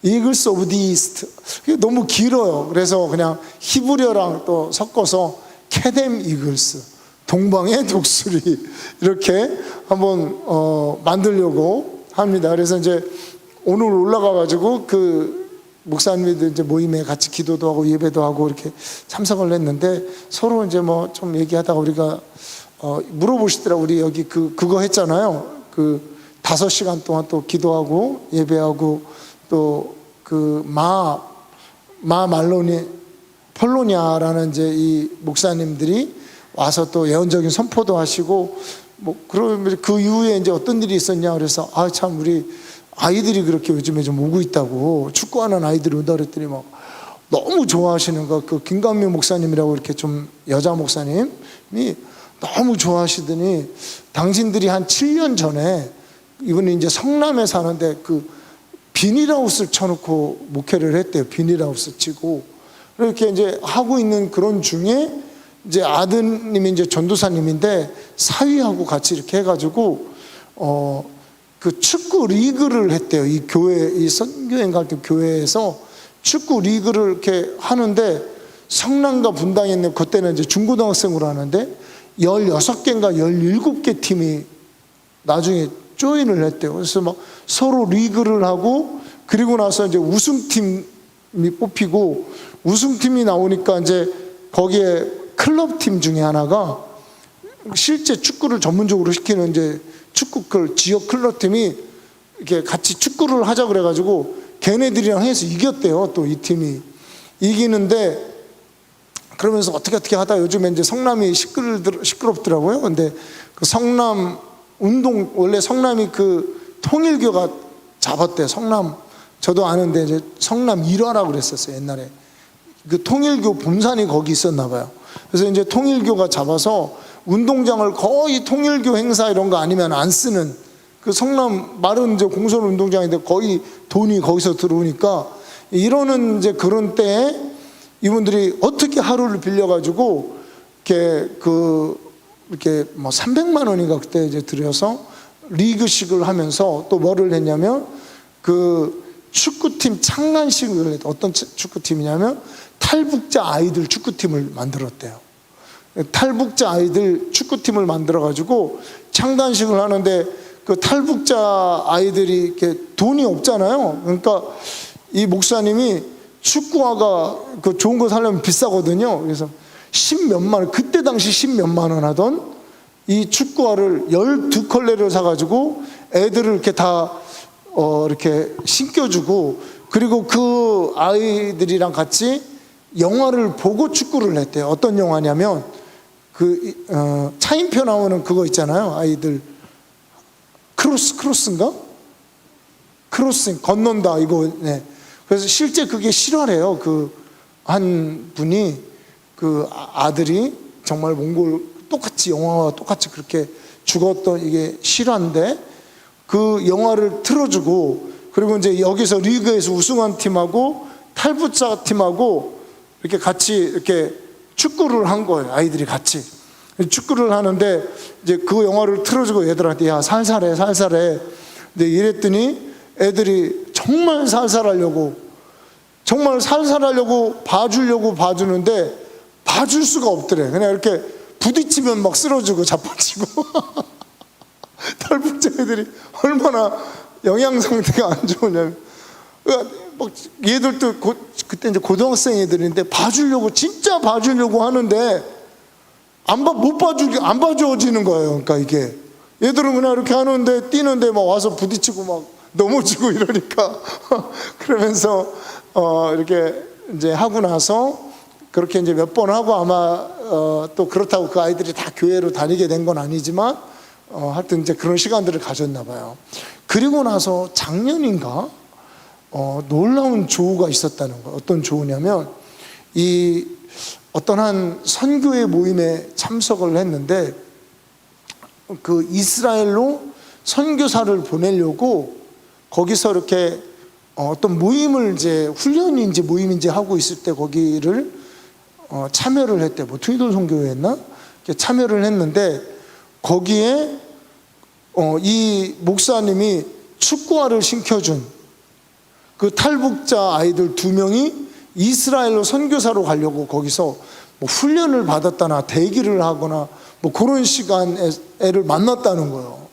이글스 오브 디 이스트. 이게 너무 길어요. 그래서 그냥 히브리어랑 또 섞어서 캐뎀 이글스, 동방의 독수리 이렇게 한번 만들려고 합니다. 그래서 이제 오늘 올라가 가지고 목사님들 이제 모임에 같이 기도도 하고 예배도 하고 이렇게 참석을 했는데 서로 이제 뭐 좀 얘기하다가 우리가 물어보시더라. 우리 여기 그거 했잖아요. 5시간 동안 또 기도하고 예배하고 또 말로니 폴로냐라는 이제 이 목사님들이 와서 또 예언적인 선포도 하시고 뭐 그러면 그 이후에 이제 어떤 일이 있었냐 그래서 참 우리 아이들이 그렇게 요즘에 좀 오고 있다고 축구하는 아이들이 온다 그랬더니 막 너무 좋아하시는 거 김감미 목사님이라고 이렇게 좀 여자 목사님이 너무 좋아하시더니 당신들이 한 7년 전에 이분이 이제 성남에 사는데 비닐하우스를 쳐놓고 목회를 했대요. 비닐하우스 치고 이렇게 이제 하고 있는 그런 중에 이제 아드님이 이제 전도사님인데 사위하고 같이 이렇게 해가지고 축구 리그를 했대요. 이 교회, 이 선교행 갈 때 교회에서 축구 리그를 이렇게 하는데 성남과 분당에 있는 그때는 이제 중고등학생으로 하는데 16개인가 17개 팀이 나중에 조인을 했대요. 그래서 막 서로 리그를 하고 그리고 나서 이제 우승팀이 뽑히고 우승팀이 나오니까 이제 거기에 클럽팀 중에 하나가 실제 축구를 전문적으로 시키는 이제 축구 지역 클럽팀이 이렇게 같이 축구를 하자 그래가지고 걔네들이랑 해서 이겼대요. 또 이 팀이 이기는데 그러면서 어떻게 하다 요즘에 이제 성남이 시끄럽더라고요. 근데 성남 운동 원래 성남이 통일교가 잡았대. 성남 저도 아는데 이제 성남 일화라고 그랬었어요. 옛날에 통일교 본산이 거기 있었나 봐요. 그래서 이제 통일교가 잡아서 운동장을 거의 통일교 행사 이런 거 아니면 안 쓰는 성남 말은 이제 공설 운동장인데 거의 돈이 거기서 들어오니까 이러는 이제 그런 때에 이분들이 어떻게 하루를 빌려가지고 이렇게 뭐 300만 원인가 그때 이제 들여서 리그식을 하면서 또 뭐를 했냐면 축구팀 창간식을 했다. 어떤 축구팀이냐면 탈북자 아이들 축구팀을 만들었대요. 탈북자 아이들 축구팀을 만들어가지고 창단식을 하는데 탈북자 아이들이 이렇게 돈이 없잖아요. 그러니까 이 목사님이 축구화가 좋은 거 사려면 비싸거든요. 그래서 10몇만 원, 그때 당시 10몇만 원 하던 이 축구화를 12컬레를 사가지고 애들을 이렇게 다 이렇게 신겨주고 그리고 그 아이들이랑 같이 영화를 보고 축구를 했대요. 어떤 영화냐면 차인표 나오는 그거 있잖아요. 아이들 크로스인가? 크로스 건넌다 이거. 네. 그래서 실제 그게 실화래요. 한 분이 아들이 정말 몽골 똑같이 영화와 똑같이 그렇게 죽었던 이게 실화인데 그 영화를 틀어주고 그리고 이제 여기서 리그에서 우승한 팀하고 탈북자 팀하고 이렇게 같이 이렇게 축구를 한 거예요. 아이들이 같이 축구를 하는데 이제 그 영화를 틀어주고 애들한테 야 살살해. 근데 이랬더니 애들이 정말 살살하려고 봐주려고 봐주는데 봐줄 수가 없더래. 그냥 이렇게 부딪히면 막 쓰러지고 자빠지고 탈북자 애들이 얼마나 영양 상태가 안 좋으냐면 막 얘들도 그때 이제 고등학생 애들인데 진짜 봐주려고 하는데 안 봐줘지는 거예요. 그러니까 이게 얘들은 그냥 이렇게 하는데 뛰는데 막 와서 부딪히고 막 넘어지고 이러니까 그러면서 이렇게 이제 하고 나서 그렇게 이제 몇 번 하고 아마 또 그렇다고 그 아이들이 다 교회로 다니게 된 건 아니지만 하여튼 이제 그런 시간들을 가졌나 봐요. 그리고 나서 작년인가 놀라운 조우가 있었다는 거예요. 어떤 조우냐면 이 어떤 한 선교회 모임에 참석을 했는데 그 이스라엘로 선교사를 보내려고 거기서 이렇게 어떤 모임을 이제 훈련인지 모임인지 하고 있을 때 거기를 참여를 했대. 뭐 투이돌 선교회였나? 참여를 했는데 거기에 이 목사님이 축구화를 신겨준 그 탈북자 아이들 2명이 이스라엘로 선교사로 가려고 거기서 뭐 훈련을 받았다나 대기를 하거나 뭐 그런 시간에 애를 만났다는 거예요.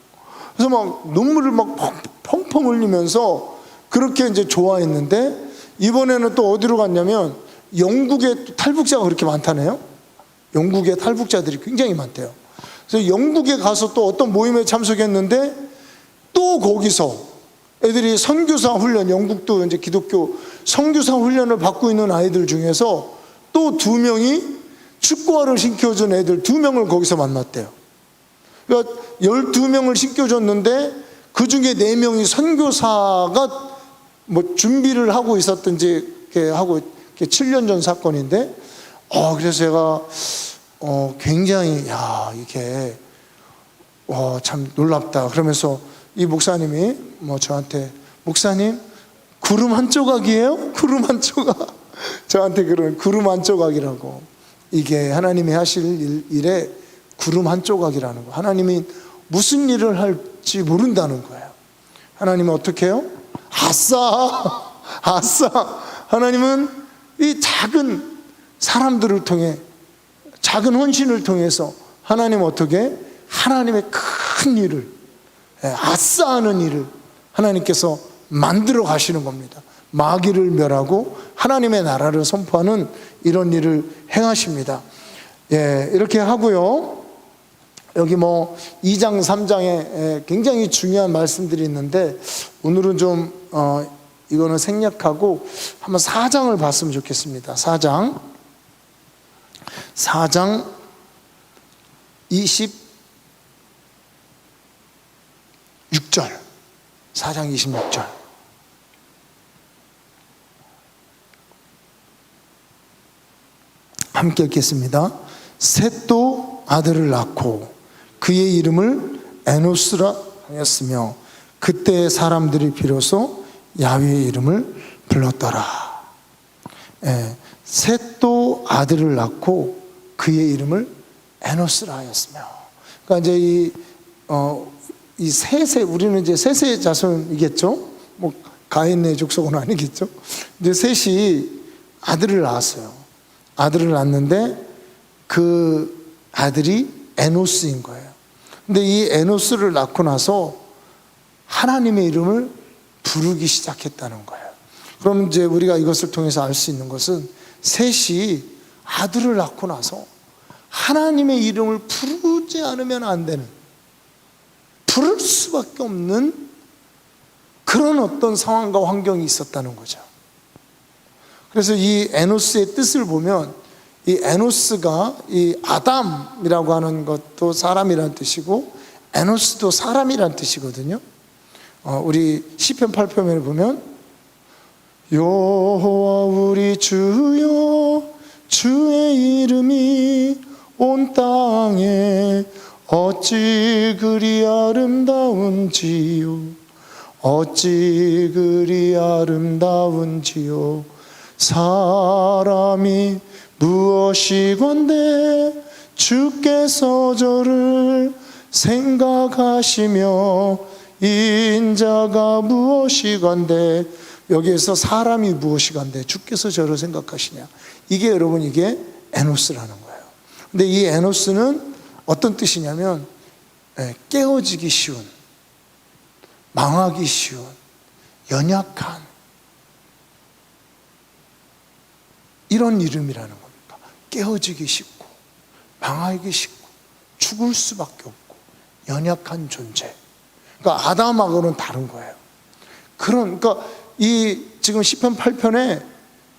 그래서 막 눈물을 막 펑펑 흘리면서 그렇게 이제 좋아했는데 이번에는 또 어디로 갔냐면 영국에 탈북자가 그렇게 많다네요. 영국에 탈북자들이 굉장히 많대요. 그래서 영국에 가서 또 어떤 모임에 참석했는데 또 거기서 애들이 선교사 훈련, 영국도 이제 기독교 선교사 훈련을 받고 있는 아이들 중에서 또 2명이 축구화를 신겨준 애들 2명을 거기서 만났대요. 그러니까 12명을 신겨줬는데 그 중에 4명이 선교사가 뭐 준비를 하고 있었던지 이렇게 하고 7년 전 사건인데 그래서 제가 굉장히 이게 참 놀랍다 그러면서 이 목사님이 뭐 저한테 목사님 구름 한 조각이에요? 구름 한 조각 저한테 그런 구름 한 조각이라고 이게 하나님이 하실 일에 구름 한 조각이라는 거 하나님이 무슨 일을 할지 모른다는 거예요. 하나님은 어떻게 해요? 아싸 하나님은 이 작은 사람들을 통해 작은 헌신을 통해서 하나님은 어떻게 하나님의 큰 일을 아싸하는 일을 하나님께서 만들어 가시는 겁니다. 마귀를 멸하고 하나님의 나라를 선포하는 이런 일을 행하십니다. 이렇게 하고요. 여기 뭐 2장 3장에 굉장히 중요한 말씀들이 있는데 오늘은 좀 이거는 생략하고 한번 4장을 봤으면 좋겠습니다. 4장 26절 4장 26절 함께 읽겠습니다. 셋도 아들을 낳고 그의 이름을 에노스라 하였으며 그때 사람들이 비로소 야훼의 이름을 불렀더라. 셋도 아들을 낳고 그의 이름을 에노스라 하였으며 그러니까 이제 이 셋의 우리는 이제 셋의 자손이겠죠. 뭐 가인의 족속은 아니겠죠. 이제 셋이 아들을 낳았어요. 아들을 낳았는데 그 아들이 에노스인 거예요. 근데 이 에노스를 낳고 나서 하나님의 이름을 부르기 시작했다는 거예요. 그럼 이제 우리가 이것을 통해서 알 수 있는 것은 셋이 아들을 낳고 나서 하나님의 이름을 부르지 않으면 안 되는 부를 수밖에 없는 그런 어떤 상황과 환경이 있었다는 거죠. 그래서 이 에노스의 뜻을 보면 이 에노스가 이 아담이라고 하는 것도 사람이란 뜻이고 에노스도 사람이란 뜻이거든요. 우리 시편 8편을 보면 여호와 우리 주여 주의 이름이 온 땅에 어찌 그리 아름다운지요 어찌 그리 아름다운지요 사람이 무엇이건대 주께서 저를 생각하시며 인자가 무엇이건대 여기에서 사람이 무엇이건대 주께서 저를 생각하시냐 이게 여러분 이게 에노스라는 거예요. 근데 이 에노스는 어떤 뜻이냐면 깨어지기 쉬운 망하기 쉬운 연약한 이런 이름이라는 겁니다. 깨어지기 쉽고 망하기 쉽고 죽을 수밖에 없고 연약한 존재. 그러니까 아담하고는 다른 거예요. 그러니까 이 지금 시편 8편에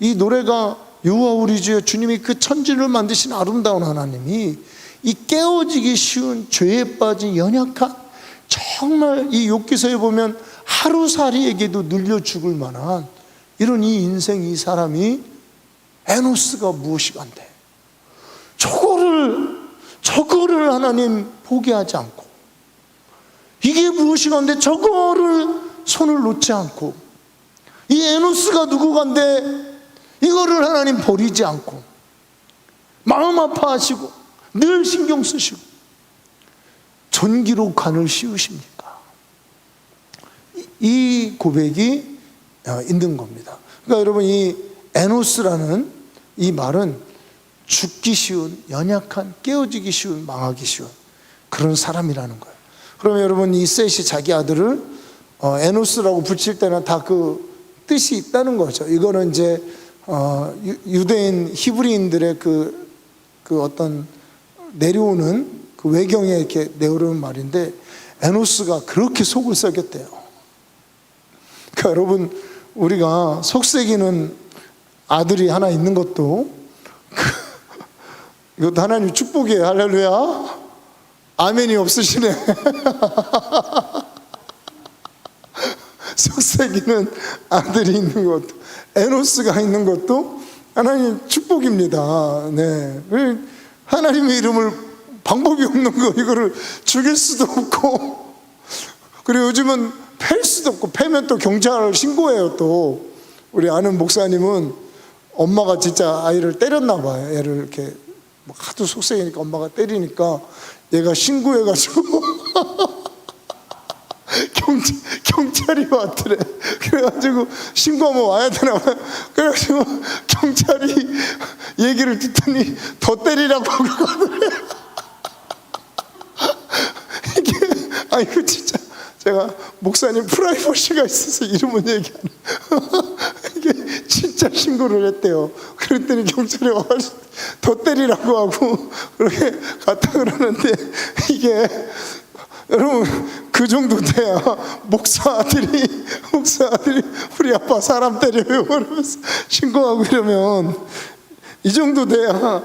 이 노래가 여호와 우리 주여 주님이 그 천지를 만드신 아름다운 하나님이 이 깨어지기 쉬운 죄에 빠진 연약한, 정말 이 욥기서에 보면 하루살이에게도 늘려 죽을 만한 이런 이 인생, 이 사람이 에노스가 무엇이간데 저거를 하나님 포기하지 않고, 이게 무엇이간데 저거를 손을 놓지 않고, 이 에노스가 누구간데 이거를 하나님 버리지 않고 마음 아파하시고 늘 신경 쓰시고 전기로 관을 씌우십니까? 이 고백이 있는 겁니다. 그러니까 여러분, 이 에노스라는 이 말은 죽기 쉬운, 연약한, 깨어지기 쉬운, 망하기 쉬운 그런 사람이라는 거예요. 그러면 여러분, 이 셋이 자기 아들을 에노스라고 붙일 때는 다 그 뜻이 있다는 거죠. 이거는 이제 유대인 히브리인들의 그 어떤 내려오는 그 외경에 이렇게 내오르는 말인데, 에노스가 그렇게 속을 썩였대요. 그러니까 여러분, 우리가 속썩이는 아들이 하나 있는 것도 이것도 하나님 축복이에요. 할렐루야. 아멘이 없으시네. 속삭이는 아들이 있는 것도, 에노스가 있는 것도 하나님 축복입니다. 네. 하나님의 이름을 방법이 없는 거, 이거를 죽일 수도 없고, 그리고 요즘은 팰 수도 없고, 패면 또 경찰을 신고해요. 또 우리 아는 목사님은 엄마가 진짜 아이를 때렸나 봐요. 애를 이렇게 하도 속삭이니까 엄마가 때리니까 얘가 신고해가지고 경찰이 왔더래. 그래가지고 신고하면 와야 되나 봐요. 그래가지고 경찰이 얘기를 듣더니 더 때리라고 그러더래. 이게, 이거 진짜 제가 목사님 프라이버시가 있어서 이름은 얘기하는 이게 진짜 신고를 했대요. 그랬더니 경찰이 와서 더 때리라고 하고 그렇게 갔다 그러는데, 이게 여러분, 그 정도 돼야 목사 아들이 우리 아빠 사람 때려요 그러면서 신고하고 이러면, 이 정도 돼야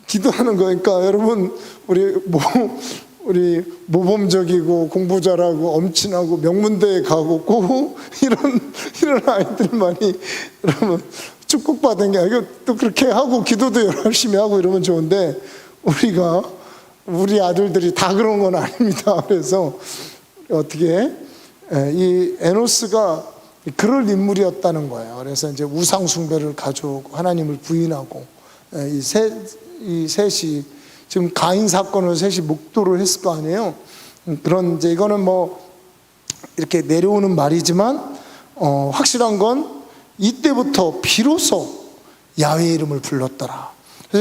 기도하는 거니까. 여러분, 우리 모범적이고 공부 잘하고 엄친하고 명문대에 가고 꼭 이런 아이들만이 여러분 축복받은 게 아니고, 또 그렇게 하고 기도도 열심히 하고 이러면 좋은데, 우리 아들들이 다 그런 건 아닙니다. 그래서 어떻게 이 에노스가 그럴 인물이었다는 거예요. 그래서 이제 우상 숭배를 가져오고 하나님을 부인하고, 이 셋이 지금 가인 사건을 셋이 목도를 했을 거 아니에요. 그런 이제 이거는 뭐 이렇게 내려오는 말이지만 확실한 건 이때부터 비로소 야훼의 이름을 불렀더라. 그래서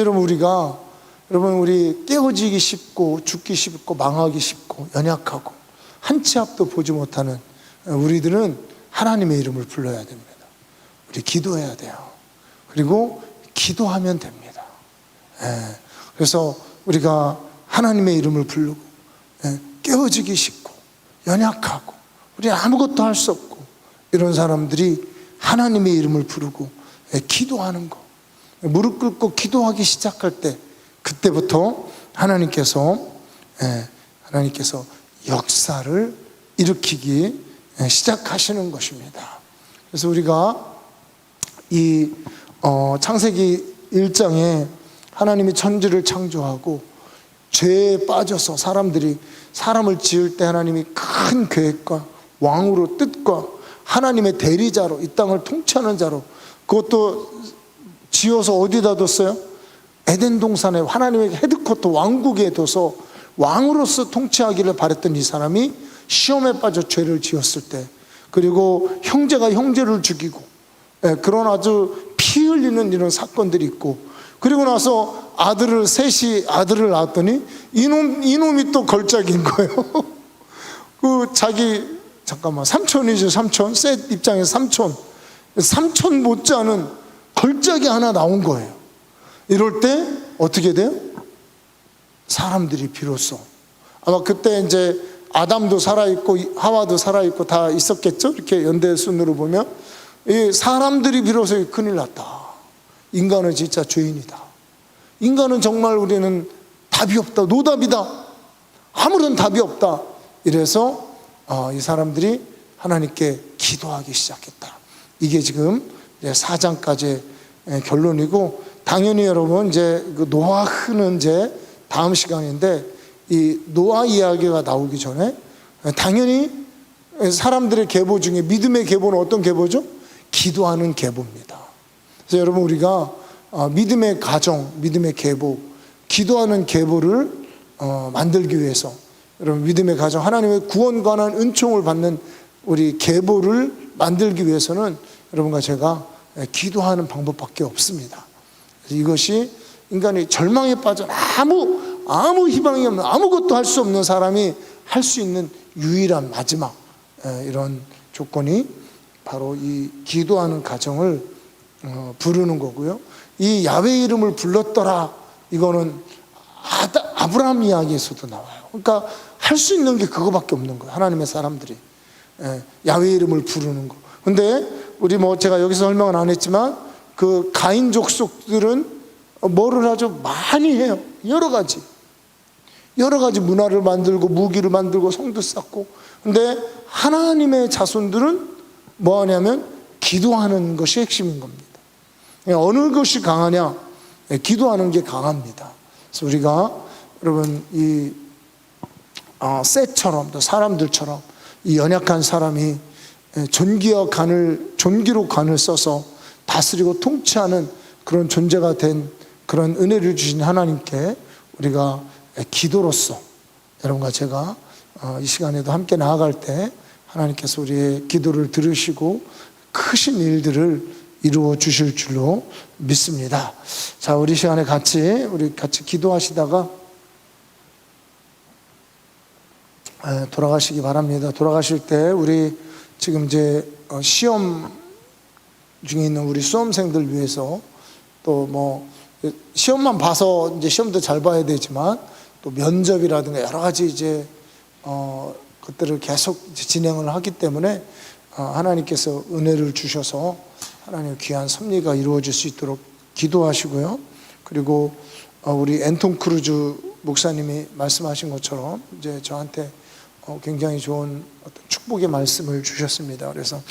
여러분, 우리 깨어지기 쉽고 죽기 쉽고 망하기 쉽고 연약하고 한 치 앞도 보지 못하는 우리들은 하나님의 이름을 불러야 됩니다. 우리 기도해야 돼요. 그리고 기도하면 됩니다. 그래서 우리가 하나님의 이름을 부르고 깨어지기 쉽고 연약하고 우리 아무것도 할 수 없고 이런 사람들이 하나님의 이름을 부르고 기도하는 거, 무릎 꿇고 기도하기 시작할 때, 그때부터 하나님께서 역사를 일으키기 시작하시는 것입니다. 그래서 우리가 이 창세기 1장에 하나님이 천지를 창조하고 죄에 빠져서 사람을 지을 때 하나님이 큰 계획과 왕으로 뜻과 하나님의 대리자로 이 땅을 통치하는 자로, 그것도 지어서 어디다 뒀어요? 에덴 동산에 하나님의 헤드쿼터 왕국에 둬서 왕으로서 통치하기를 바랬던 이 사람이 시험에 빠져 죄를 지었을 때, 그리고 형제가 형제를 죽이고 그런 아주 피 흘리는 이런 사건들이 있고, 그리고 나서 셋이 아들을 낳았더니 이놈이 또 걸작인 거예요. 삼촌이죠. 삼촌. 셋 입장에서 삼촌 못지않은 걸작이 하나 나온 거예요. 이럴 때 어떻게 돼요? 사람들이 비로소, 아마 그때 이제 아담도 살아있고 하와도 살아있고 다 있었겠죠. 이렇게 연대순으로 보면 이 사람들이 비로소 큰일 났다, 인간은 진짜 죄인이다. 인간은 정말 우리는 답이 없다. 노답이다. 아무런 답이 없다. 이래서 이 사람들이 하나님께 기도하기 시작했다. 이게 지금 4장까지의 결론이고, 당연히 여러분 이제 그 노아흐는 이제 다음 시간인데, 이 노아 이야기가 나오기 전에 당연히 사람들의 계보 중에 믿음의 계보는 어떤 계보죠? 기도하는 계보입니다. 그래서 여러분 우리가 믿음의 가정, 믿음의 계보, 기도하는 계보를 만들기 위해서, 여러분 믿음의 가정, 하나님의 구원 관한 은총을 받는 우리 계보를 만들기 위해서는 여러분과 제가 기도하는 방법밖에 없습니다. 그래서 이것이 인간이 절망에 빠져 아무 희망이 없는, 아무것도 할 수 없는 사람이 할 수 있는 유일한 마지막 이런 조건이 바로 이 기도하는 가정을 부르는 거고요. 이 야훼 이름을 불렀더라, 이거는 아브라함 이야기에서도 나와요. 그러니까 할 수 있는 게 그거밖에 없는 거예요. 하나님의 사람들이 야훼 이름을 부르는 거. 근데 우리 제가 여기서 설명은 안 했지만 그 가인 족속들은 뭐를 하죠? 많이 해요. 여러 가지 문화를 만들고 무기를 만들고 성도 쌓고. 근데 하나님의 자손들은 뭐 하냐면 기도하는 것이 핵심인 겁니다. 어느 것이 강하냐? 기도하는 게 강합니다. 그래서 우리가 여러분 이 셋처럼, 또 사람들처럼 이 연약한 사람이 존귀로 간을 써서 다스리고 통치하는 그런 존재가 된 그런 은혜를 주신 하나님께 우리가 기도로서, 여러분과 제가 이 시간에도 함께 나아갈 때 하나님께서 우리의 기도를 들으시고 크신 일들을 이루어 주실 줄로 믿습니다. 자, 우리 시간에 우리 같이 기도하시다가 돌아가시기 바랍니다. 돌아가실 때 우리 지금 이제 시험 중에 있는 우리 수험생들 위해서, 또 시험만 봐서 이제 시험도 잘 봐야 되지만 또 면접이라든가 여러 가지 이제 것들을 계속 진행을 하기 때문에 하나님께서 은혜를 주셔서 하나님의 귀한 섭리가 이루어질 수 있도록 기도하시고요. 그리고 우리 앤톤 크루즈 목사님이 말씀하신 것처럼 이제 저한테 굉장히 좋은 어떤 축복의 말씀을 주셨습니다. 그래서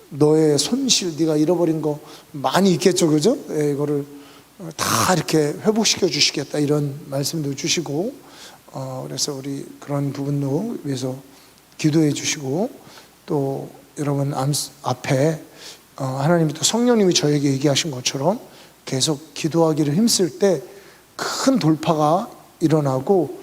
너의 손실, 네가 잃어버린 거 많이 있겠죠, 그죠? 이거를 다 이렇게 회복시켜 주시겠다, 이런 말씀도 주시고, 그래서 우리 그런 부분도 위해서 기도해 주시고, 또 여러분 앞에 하나님이 또 성령님이 저에게 얘기하신 것처럼 계속 기도하기를 힘쓸 때 큰 돌파가 일어나고,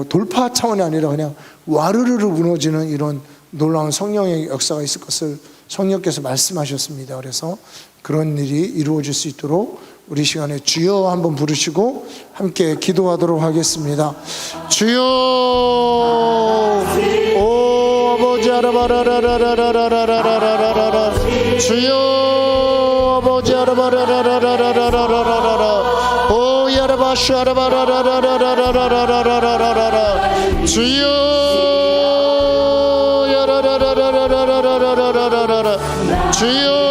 돌파 차원이 아니라 그냥 와르르르 무너지는 이런 놀라운 성령의 역사가 있을 것을 성령께서 말씀하셨습니다. 그래서 그런 일이 이루어질 수 있도록 우리 시간에 주여 한번 부르시고 함께 기도하도록 하겠습니다. 주여, 오 아버지 아라바라라라라라라라라라라, 주여 아버지 아라바라라라라라라라라라, 오 야라바슈 아라바라라라라라라라라라라, 주여 야라라라라라라라라라라,